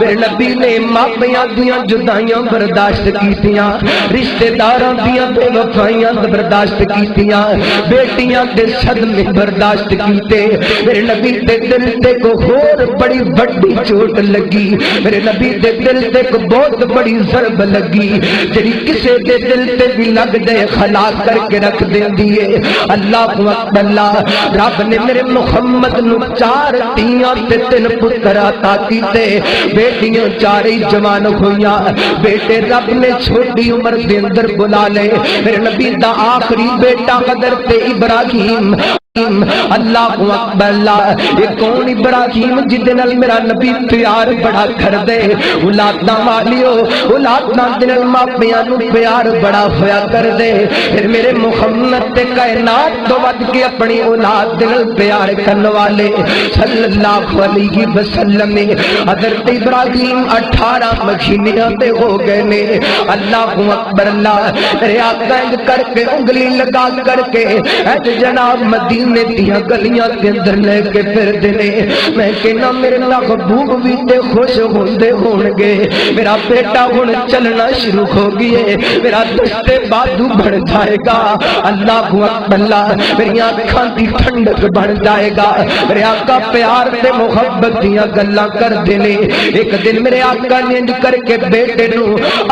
میرے نبی نے ماپیاں دیاں جدائیاں برداشت کیتیاں, رشتہ داراں دیاں بے وفائیاں برداشت کیتیاں, بیٹیاں دے صدمے برداشت کیتے. میرے نبی دے دل تے کو ہور بڑی بڑی چوٹ لگی. میرے نبی دے دل تے کو بہت بڑی ضرب لگی جڑی کسے دے دل تے بھی لگ جائے خلاص کر کے رکھ دیندی ہے. اللہ اکبر. رب نے میرے محمد نو 4 تیاں تے 3 پتر عطا کیتے. بیٹیاں 4 ہی جوان ہویاں. بیٹے رب نے چھوٹی عمر دے اندر بلا لے. میرے نبی دا آخری بیٹا حضرت ابراہیم. اللہ اکبر. یہ کون ابراہیم جدے نال میرا نبی پیار بڑا کر دے. اولاداں والیو اولاداں دے نال ماپیاں نو پیار بڑا ہویا کر دے. پھر میرے محمد تے کائنات تو ود کے اپنی اولاد دے نال پیار کرن والے صلی اللہ علیہ وسلم نے حضرت ابراہیم 18 مہینے تے ہو گئے نے. اللہ اکبر. میرے آقا کر کے انگلی لگا کر کے جناب مدینے دیاں گلیاں کے اندر لے کے پھر دینے. میں کہنا میرے محبوب بھی تے خوش ہوندے ہون گے. میرا بیٹا ہن چلنا شروع ہو گئے, میرا دستے بازو بڑھ جائے گا. اللہ اکبر. میری آنکھاں دی ٹھنڈک بڑھ جائے گا. میرے آقا پیار تے محبت دیاں گلاں کر دینے. ایک دن میرے آقا نے انج کر کے بیٹے نو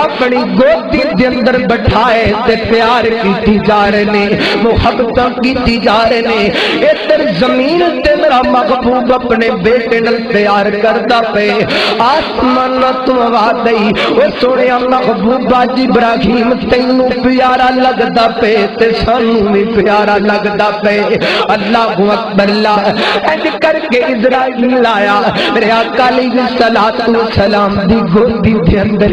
اپنی گودی دے اندر بٹھائے تے پیار کیتی جا رہے نے, محبتاں کیتی جا رہے نے. ادھر زمین تے میرا محبوب اپنے بیٹے نال پیار کردا پے. آسمان تو آواز آئی او سونیا محبوب اج ابراہیم تینوں پیارا لگدا پے تے سانوں بھی پیارا لگدا پے. اللہ اکبر. اج کر کے اسرائیل آیا. میرے آقا علیہ الصلوۃ والسلام دی گودی دے اندر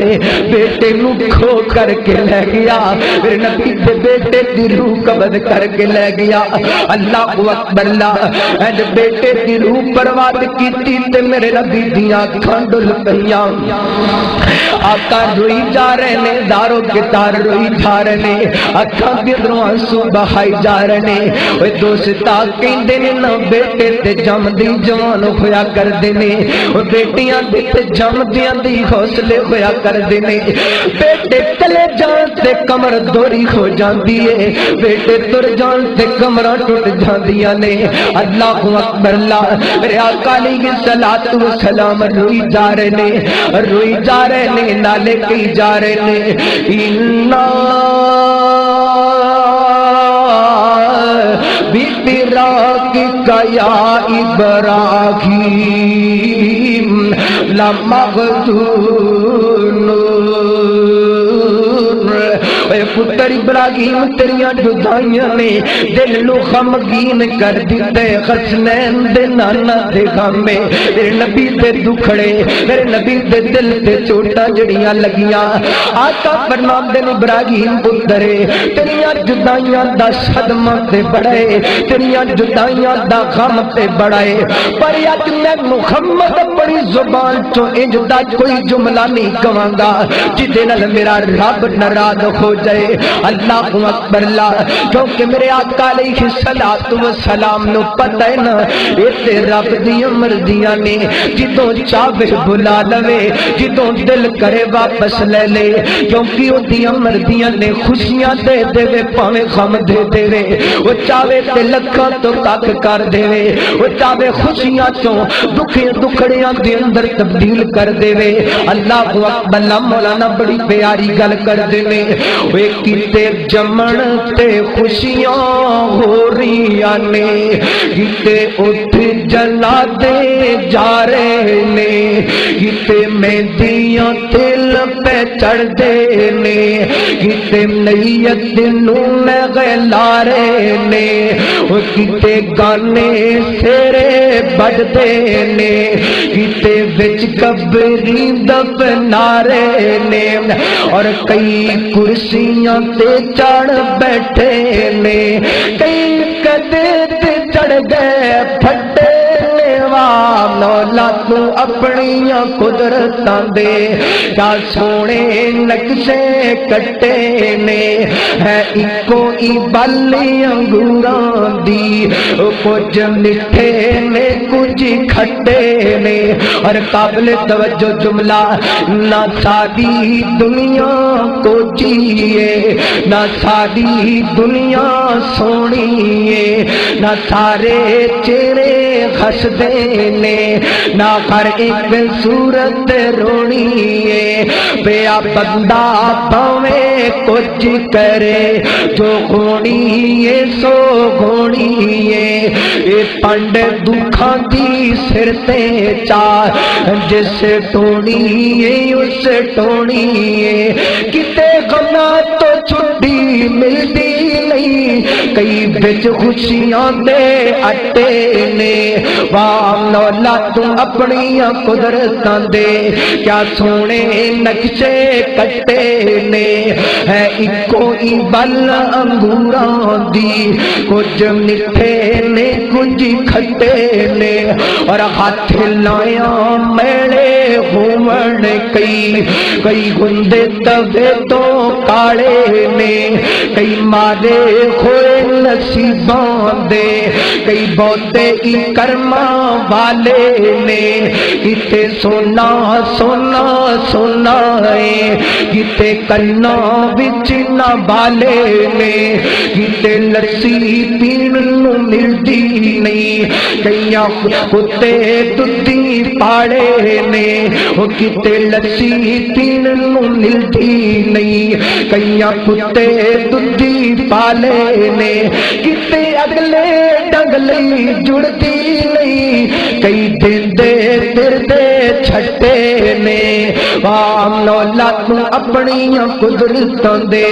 بیٹے نو کھو کر کے لے گیا. میرے نبی دے بیٹے دی روح قبض کر کے لے گیا. اللہ اکبر. اج بیٹے دی روح برباد کیتی تے میرے نبی دیاں اکھاں ڈل پئیاں. آقا روئی جا رہے نے, دارو کے تار روئی جا رہے نے, اکھاں دے اندروں آنسو بہائی جا رہے نے. اوے دوستا کہندے نے نہ بیٹے تے جمدی جوان ہویا کردے نے, او بیٹیاں دے تے جمدیاں دی حوصلے ہویا کردے نے. بیٹے چلے جان تے کمر دوری ہو جاندی ہے, بیٹے تر جان تے کمراں ٹوٹ جاندیاں نے. اللہ اکبر. میرے آقا علیہ الصلوۃ والسلام روئی جا رہے نے, روئی جا رہے نے, نالے کہی جا رہے نے انا بفراقک یا ابراہیم لمحزون. اے پتر ابراہیم تیریاں جدائیاں نے دل نو غمگین کر دیتے حسنین دے نانا دے غم میں میرے نبی دے دکھڑے میرے نبی دے دل تے چوٹا جڑیاں لگیاں آقا فرماندے نے ابراہیم پترے تیریاں جدائیاں دا صدمہ تے بڑھے تیریاں جدائیاں دا غم تے بڑھے پر اج میں محمد اپنی زبان تو انج دا کوئی جملہ نہیں کہاں گا جدے نال میرا رب ناراض ہو جائے اللہ اکبر اللہ کیونکہ میرے آقا علیہ الصلوۃ والسلام نو پتہ ہے نا اے تے رب دی مرضیاں نے جدوں چاہے بلا لوے جدوں دل کرے واپس لے لے کیونکہ او دی مرضیاں نے خوشیاں دے دے پاویں غم دے دے او چاہے تے لکھاں تو تک کر دے او چاہے خوشیاں چوں دکھڑیاں دے اندر تبدیل کر دے اللہ اکبر مولانا بڑی پیاری گل کر دے اوے کتے جمن تے خوشیاں ہو رہیاں نے کتے اٹھ جلا دے جا رہے نے کتے مہندیاں تل پہ چڑھ دے نے کتے نیت نو غلا رہے نے او کتے گانے سیرے بڑھ دے نے کتے وچ قبری دفنا رہے نے اور کئی کرسیاں تے چڑھ بیٹھے نے کئی کدے تے چڑھ گئے پھٹے مولا تو اپنی قدرتاں دے کیا سونے نقشے کٹے نے ہے اکو ای بالی انگوراں دی کچھ مٹھے نے کچھ کھٹے نے اور قابل توجہ جملہ نہ ساری دنیا کو جیے نہ ساری دنیا سونی نہ سارے چہرے ہسدے نے نہ ہر ایک صورت رونی بیا بندہ پاویں کچھ کرے جو گھونی سو گھونی اے پنڈ دکھاں دی سر تے چار جس ٹونی اس ٹونی کتے غمہ تو چھٹی ملتی نہیں کئی بچ خوشیاں دے اٹے نے واہ مولا تو اپنی قدرتاں دے کیا سونے نقشے کٹے نے ہے اکو ای بل انگوراں دی کچھ مٹھے نے کچھ کھٹے نے اور ہاتھ لایا میڑے ہومن کئی گندے توے تو کاڑے نے کئی مارے ہوئے نصیباں دے کئی بہتے ای کرما والے نے کتے سونا سونا سونا ہے کتے کنا وچ نہ بالے نے کتے لسی پین نو ملدی نہیں کئیاں کتے دودھی پاڑے نے وہ کتے لسی پین نو ملدی نہیں کئیاں کتے دودھی پالے نے کتے اگلے ڈنگلی جڑتی نہیں کئی دن دے پھر دے چھٹے نے واہ مولا تو اپنی قدرتاں دے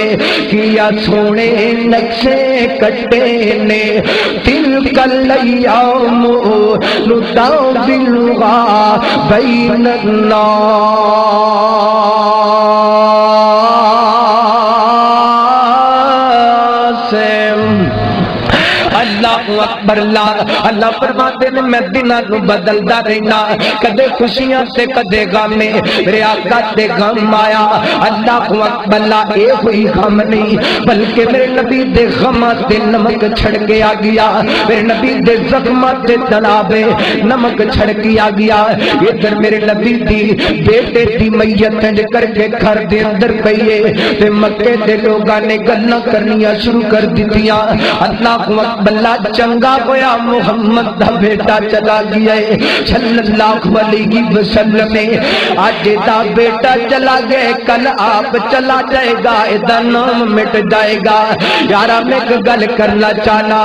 کیا سونے نقشے کٹے نے تلک الایام نداولها بین الناس اللہ اکبر اللہ فرماتے ہیں میں دنوں نو بدلدا رہنا کدے خوشیاں سے کدے غم میرے آقا تے غم آیا اللہ اکبر اے ہوئی غم نہیں بلکہ میرے نبی دے غم تے نمک چھڑکیا گیا میرے نبی دے زخم تے تلابے نمک چھڑکیا گیا ادھر میرے نبی دی بیٹے دی میت انج کر کے گھر دے اندر پئی تے مکے دے لوگاں نے گلاں کرنیاں شروع کر دتیاں اللہ اکبر چنگا چنگا ہویا محمد دا بیٹا چلا گیا ہے صلی اللہ علیہ وسلم، آج دا بیٹا چلا گئے کل آپ چلا جائے گا، ادھا نام مٹ جائے گا۔ یارا میں ایک گل کرنا چاہنا،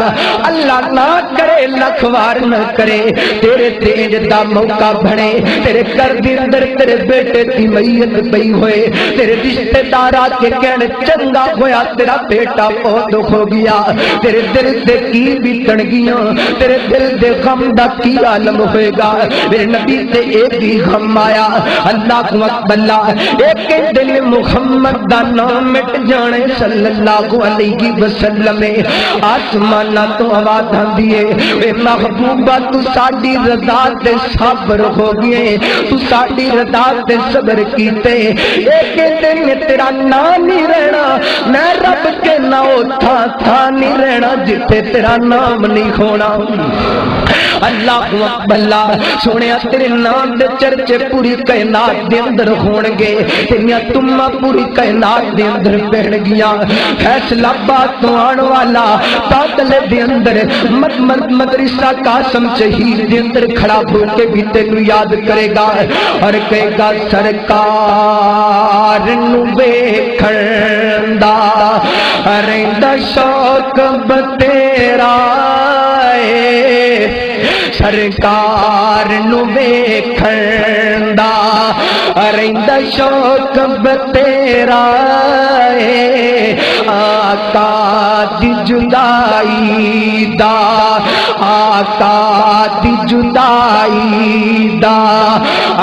اللہ نہ کرے لکھوار نہ کرے تیرے تیج دا موقع بھنے تیرے کر دی اندر تیرے بیٹے دی میت پئی ہوئے، تیرے رشتہ دارا کے کہنے چنگا ہویا تیرا بیٹا بہت ہو گیا، تیرے دل دے کی بھی تنگیاں، تیرے دل دے غم دا کی عالم ہوئے گا۔ میرے نبی تے ایک بھی غم آیا، اللہ کو اکبر، ایک دن محمد دا نام مٹ جانے صلی اللہ علیہ وسلم، آسمانہ تو آواز آندیے اے محبوبہ تو ساڈی رضا تے صبر ہو گئے، تو ساڈی رضا تے صبر کیتے، ایک دن تیرا نام نہیں رہنا، میں رب کے نام تھا نہیں رہنا جتے تیرا نام نہیں ہونا۔ اللہ اکبر، سونے تیرے نام دے چرچے پوری کائنات دے اندر ہون گے، تیریاں تمہ پوری کائنات دے اندر پہن گیا۔ فیصلہ بات تو آن والا پاگل دے اندر مدرسہ قاسم شہید دے اندر کھڑا ہو کے بھی تینوں یاد کرے گا اور کہے گا سرکار نو ویکھن دا رہندا شوق بتیرا اے، سرکار نو ویکھن دا رہندا شوق بتیرا اے، آقا دی جدائی دا، آقا دی جدائی دا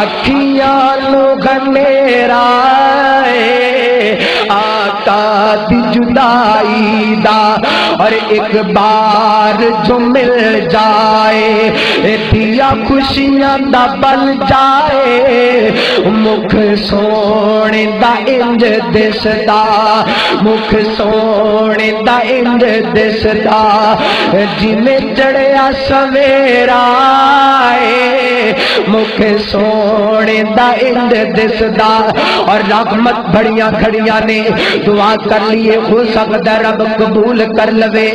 اکھیاں نو گھنیرا اے، آقا دی جدائی دا، اور ایک بار جو مل جائے دیا خوشیاں دا بل جائے، مکھ سونے دا انج دسدا، مکھ سونے دا انج دسدا جنہیں چڑھیا سویرا اے، مکھ سونے دا انج دسدا۔ اور رحمت بڑیاں کھڑیاں نے دعا کر لیے، ہو سکتا رب قبول کر لوے،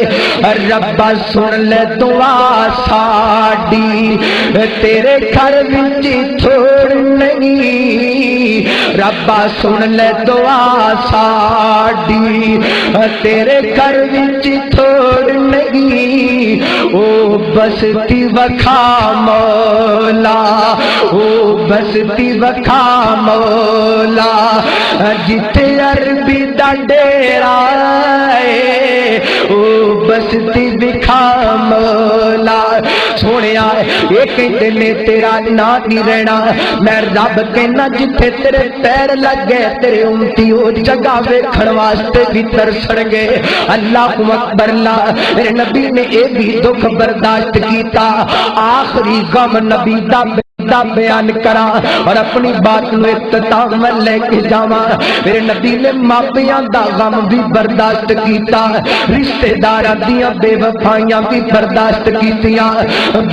ربا سن لے دعا ساڈی تیرے گھر وچ تھوڑ نہیں، ربا سن لے دعا ساڈی تیرے گھر وچ تھوڑ نہیں، او بستی وکھا مولا، او بستی وکھا مولا جتے عربی دا ڈیرا اے، او بستی وکھا مولا۔ سونیا ایک دن تیرا نا نہیں رہنا، میں رب کہنا جتھے تیرے پیر لگے تیرے امتی ہو جگہ ویکھن واسطے بھی ترسن گے۔ اللہ اکبر، اللہ میرے نبی نے اے بھی دکھ برداشت کیتا، آخری غم نبی دا بیان کرا اور اپنی بات نو اختتام لے کے جاواں۔ میرے نبی نے ماپیاں دا غم بھی برداشت کیتا، رشتہ داراں دیاں بے وفائیاں بھی برداشت کیتیاں،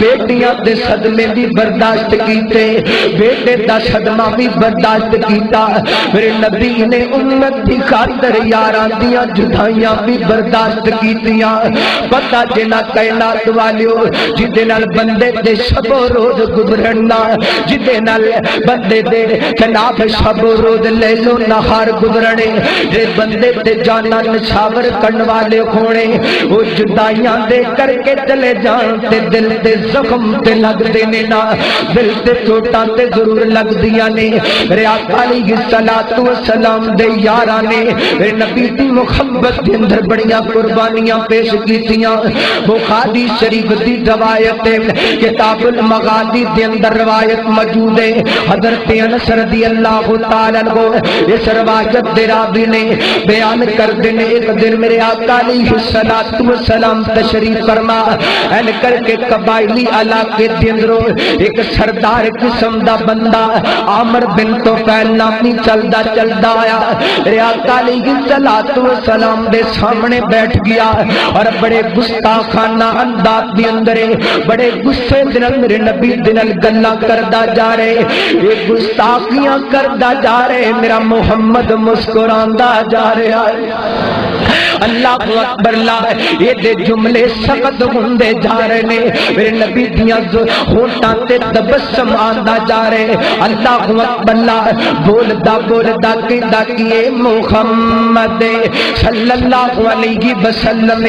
بیٹیاں دے صدمے بھی برداشت کیتے، بیٹے دا صدمہ بھی برداشت کیتا۔ میرے نبی نے امت دی خاطر یاراں دیاں جدائیاں بھی برداشت کیتیاں۔ پتہ جنا کائنات والیو جدے نال بندے دے شب و روز گزرنا، جدے نال بندے دے جناب شب و روز لیل و نہار گزرنے، جے بندے تے جانا نشاور کرن والے ہونے، وہ جدائیاں دے کر کے چلے جان تے دل تے زخم تے لگ دینے نا، دل تے چوٹاں تے ضرور لگ دیا نے۔ میرے آقا علیہ السلام دے یاراں نے میرے نبی دی محبت دے اندر بڑیاں قربانیاں پیش کیتیاں۔ بخاری شریف دی روایت کتاب المغازی دے اندر روایت موجود ہے، حضرت انس رضی اللہ تعالیٰ عنہ اس روایت دے راوی نے بیان کر دینے، ایک دن میرے آقا علیہ السلام تشریف فرما، این کر کے قبائلی علاقے دے اندروں ایک سردار قسم دا بندہ عامر بن طفیل نامی چلدا چلدا آیا، میرے آقا علیہ السلام دے سامنے بیٹھ گیا اور بڑے گستاخانہ انداز دے اندر بڑے غصے دے نال میرے نبی دے نال گلاں کردا جا رہے، یہ گستاخیاں کردا جا رہے، میرا محمد مسکراندا جا رہا ہے۔ اللہ اکبر لا یہ دے جملے سخت ہوندے جا رہے نے میرے نبی دیاں ہونٹاں تے تبسم آندا جا رہے اللہ اکبر لا بولدا بولدا کہندا کہ محمد صلی اللہ علیہ وسلم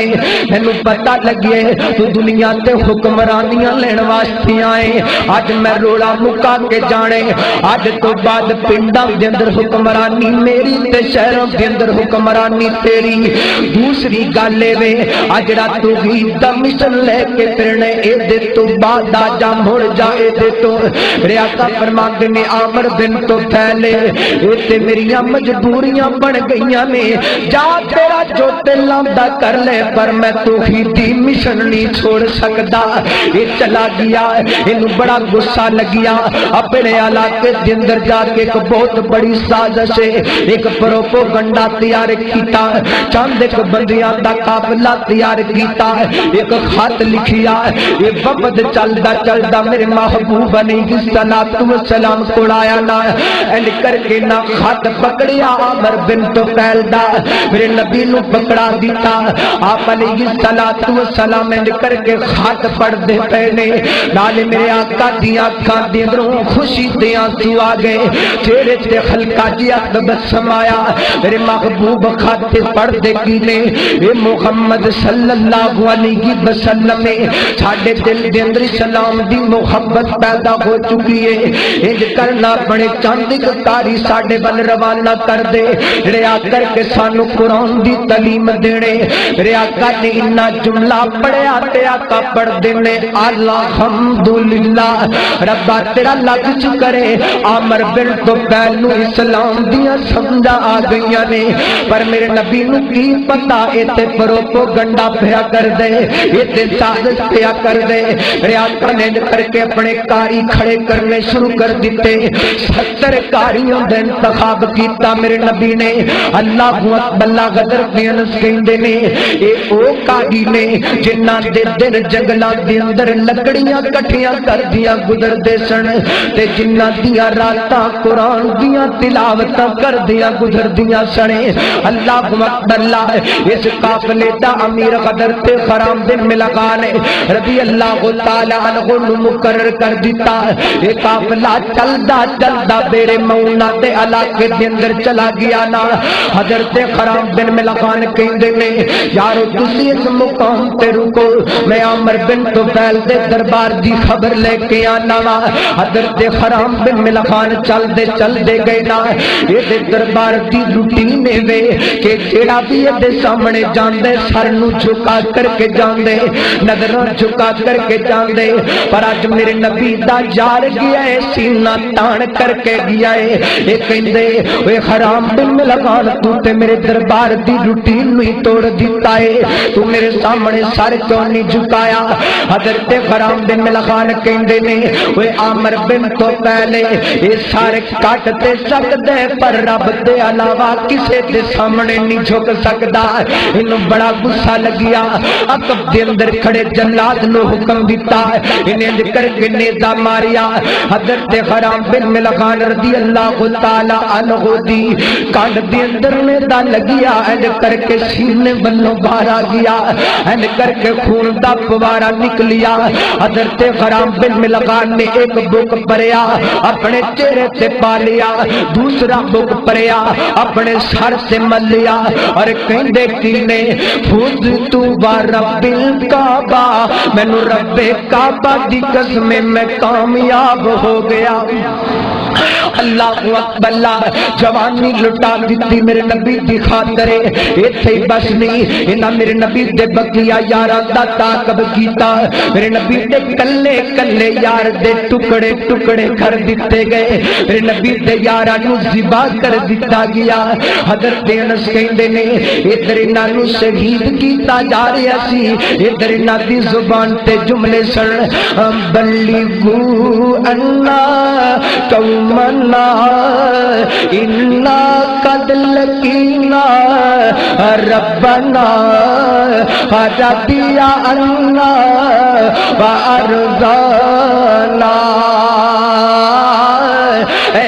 مینوں پتہ لگے تو دنیا تے حکمرانیاں لین واسطے آئے اج میں روڑا مکا کے جانے اج تو بعد پنڈاں دے اندر حکمرانی میری تے شہراں دے اندر حکمرانی تیری دوسری گل اے اجڑا تو ہی دا مشن لے کے پھرنے اے دے تو بعد آ جا مڑ جا اے دے تو میرے آقا فرماندے نے عامر بن تو پھیلے اے تے میریاں مجبوریاں بن گئیاں نے جا تیرا جو تلاندا کر لے پر میں تو ہی دی مشن نہیں چھوڑ سکدا اے چلا گیا اینو بڑا غصہ لگیا اپنے علاقے دے اندر جا کے ایک بہت بڑی سازش ایک پروپوگنڈا تیار کیتا چند ایک بندیاں دا قافلہ تیار کیتا ایک خط لکھیا یہ وفد چلدا چلدا میرے محبوب علیہ الصلوۃ والسلام کول آیا نا اینڈ کر کے نا خط پکڑیا عامر بن طفیل دا میرے نبی نو پکڑا دیتا آپ علیہ الصلوۃ والسلام اینڈ کر کے خط پڑھ دے پے نے نال میرے آقا دی اکھاں دے اندروں خوشی دے آنسو آ گئے چہرے تے ہلکا جیا تبسم آیا میرے محبوب خط پڑھ دے کینے اے محمد صلی اللہ علیہ وسلم ساڈے دل دے اندر اسلام دی محبت پیدا ہو چکی ہے انج کرنا بڑے چاند کاری ساڈے ول روانہ کر دے جڑے آ کر کے سانو قرآن دی تعلیم دینے میرے آقا نے اتنا جملہ پڑھیا تے آقا پڑھ دینے الحمدللہ ربا تیرا لگ چکرے عامر بن طفیل نو اسلام دیاں سمجھا آ گئیاں نے پر میرے نبی نو کی پتا اے تے پروپوگنڈا پیا کر دے اے تے سازش پیا کر دے میرے آقا نے کر کے اپنے کاری کھڑے کرنے شروع کر دیتے 70 کاریوں دا انتخاب کیتا میرے نبی نے اللہ اکبر غدر دیانس کہندے نے اے او کاری نے جنہاں دے دن جنگلاں دے اندر لکڑیاں کٹھیاں کر دیا گزر دے سن تے جنہاں دیاں راتاں قرآن دیاں تلاوتاں کر دیا گزر دیا سنے اللہ اکبر اس قافلے دا امیر غدر تے خرام بن ملغان رضی اللہ تعالی عنہ مقرر کر دیتا یہ قافلہ چلدا چلدا بیرے مونا دے علاقے دے اندر چلا گیا نا حضرت خرام بن ملغان کہندے نے یارو تسی اس مقام تے رکو میں عامر بن طفیل دے دربار دی خبر لے کے آنا وا حضرت خرام بن ملغان چل دے گئے نا یہ دربار دی روٹین وے کہ جیڑا بھی یہ سامنے جاندے سر نو جھکا کر کے جاندے نظروں جھکا کر کے جاندے پر اج میرے نبی دا یار گیا ہے سینہ تان کر کے گیا ہے یہ کہندے اوے حرام بن ملغان تو تے میرے دربار دی روٹین نو ہی توڑ دیتا ہے تو میرے سامنے سر کیوں نہیں جھکایا حضرت حرام بن ملغان کہندے نے اوے عامر بن طفیل یہ سارے کٹتے سکدے پر رب دے علاوہ کسے دے سامنے نہیں جھک سکدا انہوں بڑا غصہ لگیا عقب دے اندر کھڑے جلاد نو حکم دیتا انہیں کر کے نیزہ ماریا حضرت حرام بن ملغان رضی اللہ تعالی عنہ دی کانڈ دے اندر نیزہ لگیا اینڈ کر کے سینے بلوں باہر آ گیا اینڈ کر کے خون دا فوارہ نکلیا حضرت حرام بن ملغان نے ایک بک پڑھیا اپنے چہرے سے پا لیا دوسرا بک پڑھیا اپنے سر سے مل لیا اور کہندے کینے فوز تو رب الکعبہ مینوں رب کعبہ دی قسم میں کامیاب ہو گیا اللہ اکبر جوانی لٹا دیتی میرے نبی دی خاطر ایتھے بس نہیں انہاں میرے نبی دے بقیہ یاراں دا تعاقب کیتا میرے نبی دے کلے کلے یار دے ٹکڑے ٹکڑے کر دیتے گئے میرے نبی دے یاراں نو ذبح کر دتا گیا حضرت انس کہندے نے ادھر انہاں نو شہید کیتا جا رہا سی ادھر انہاں دی زبان تے جملے سن بلغوا انا قومنا انا قد لقینا ربنا رضی عنا وارضانا اے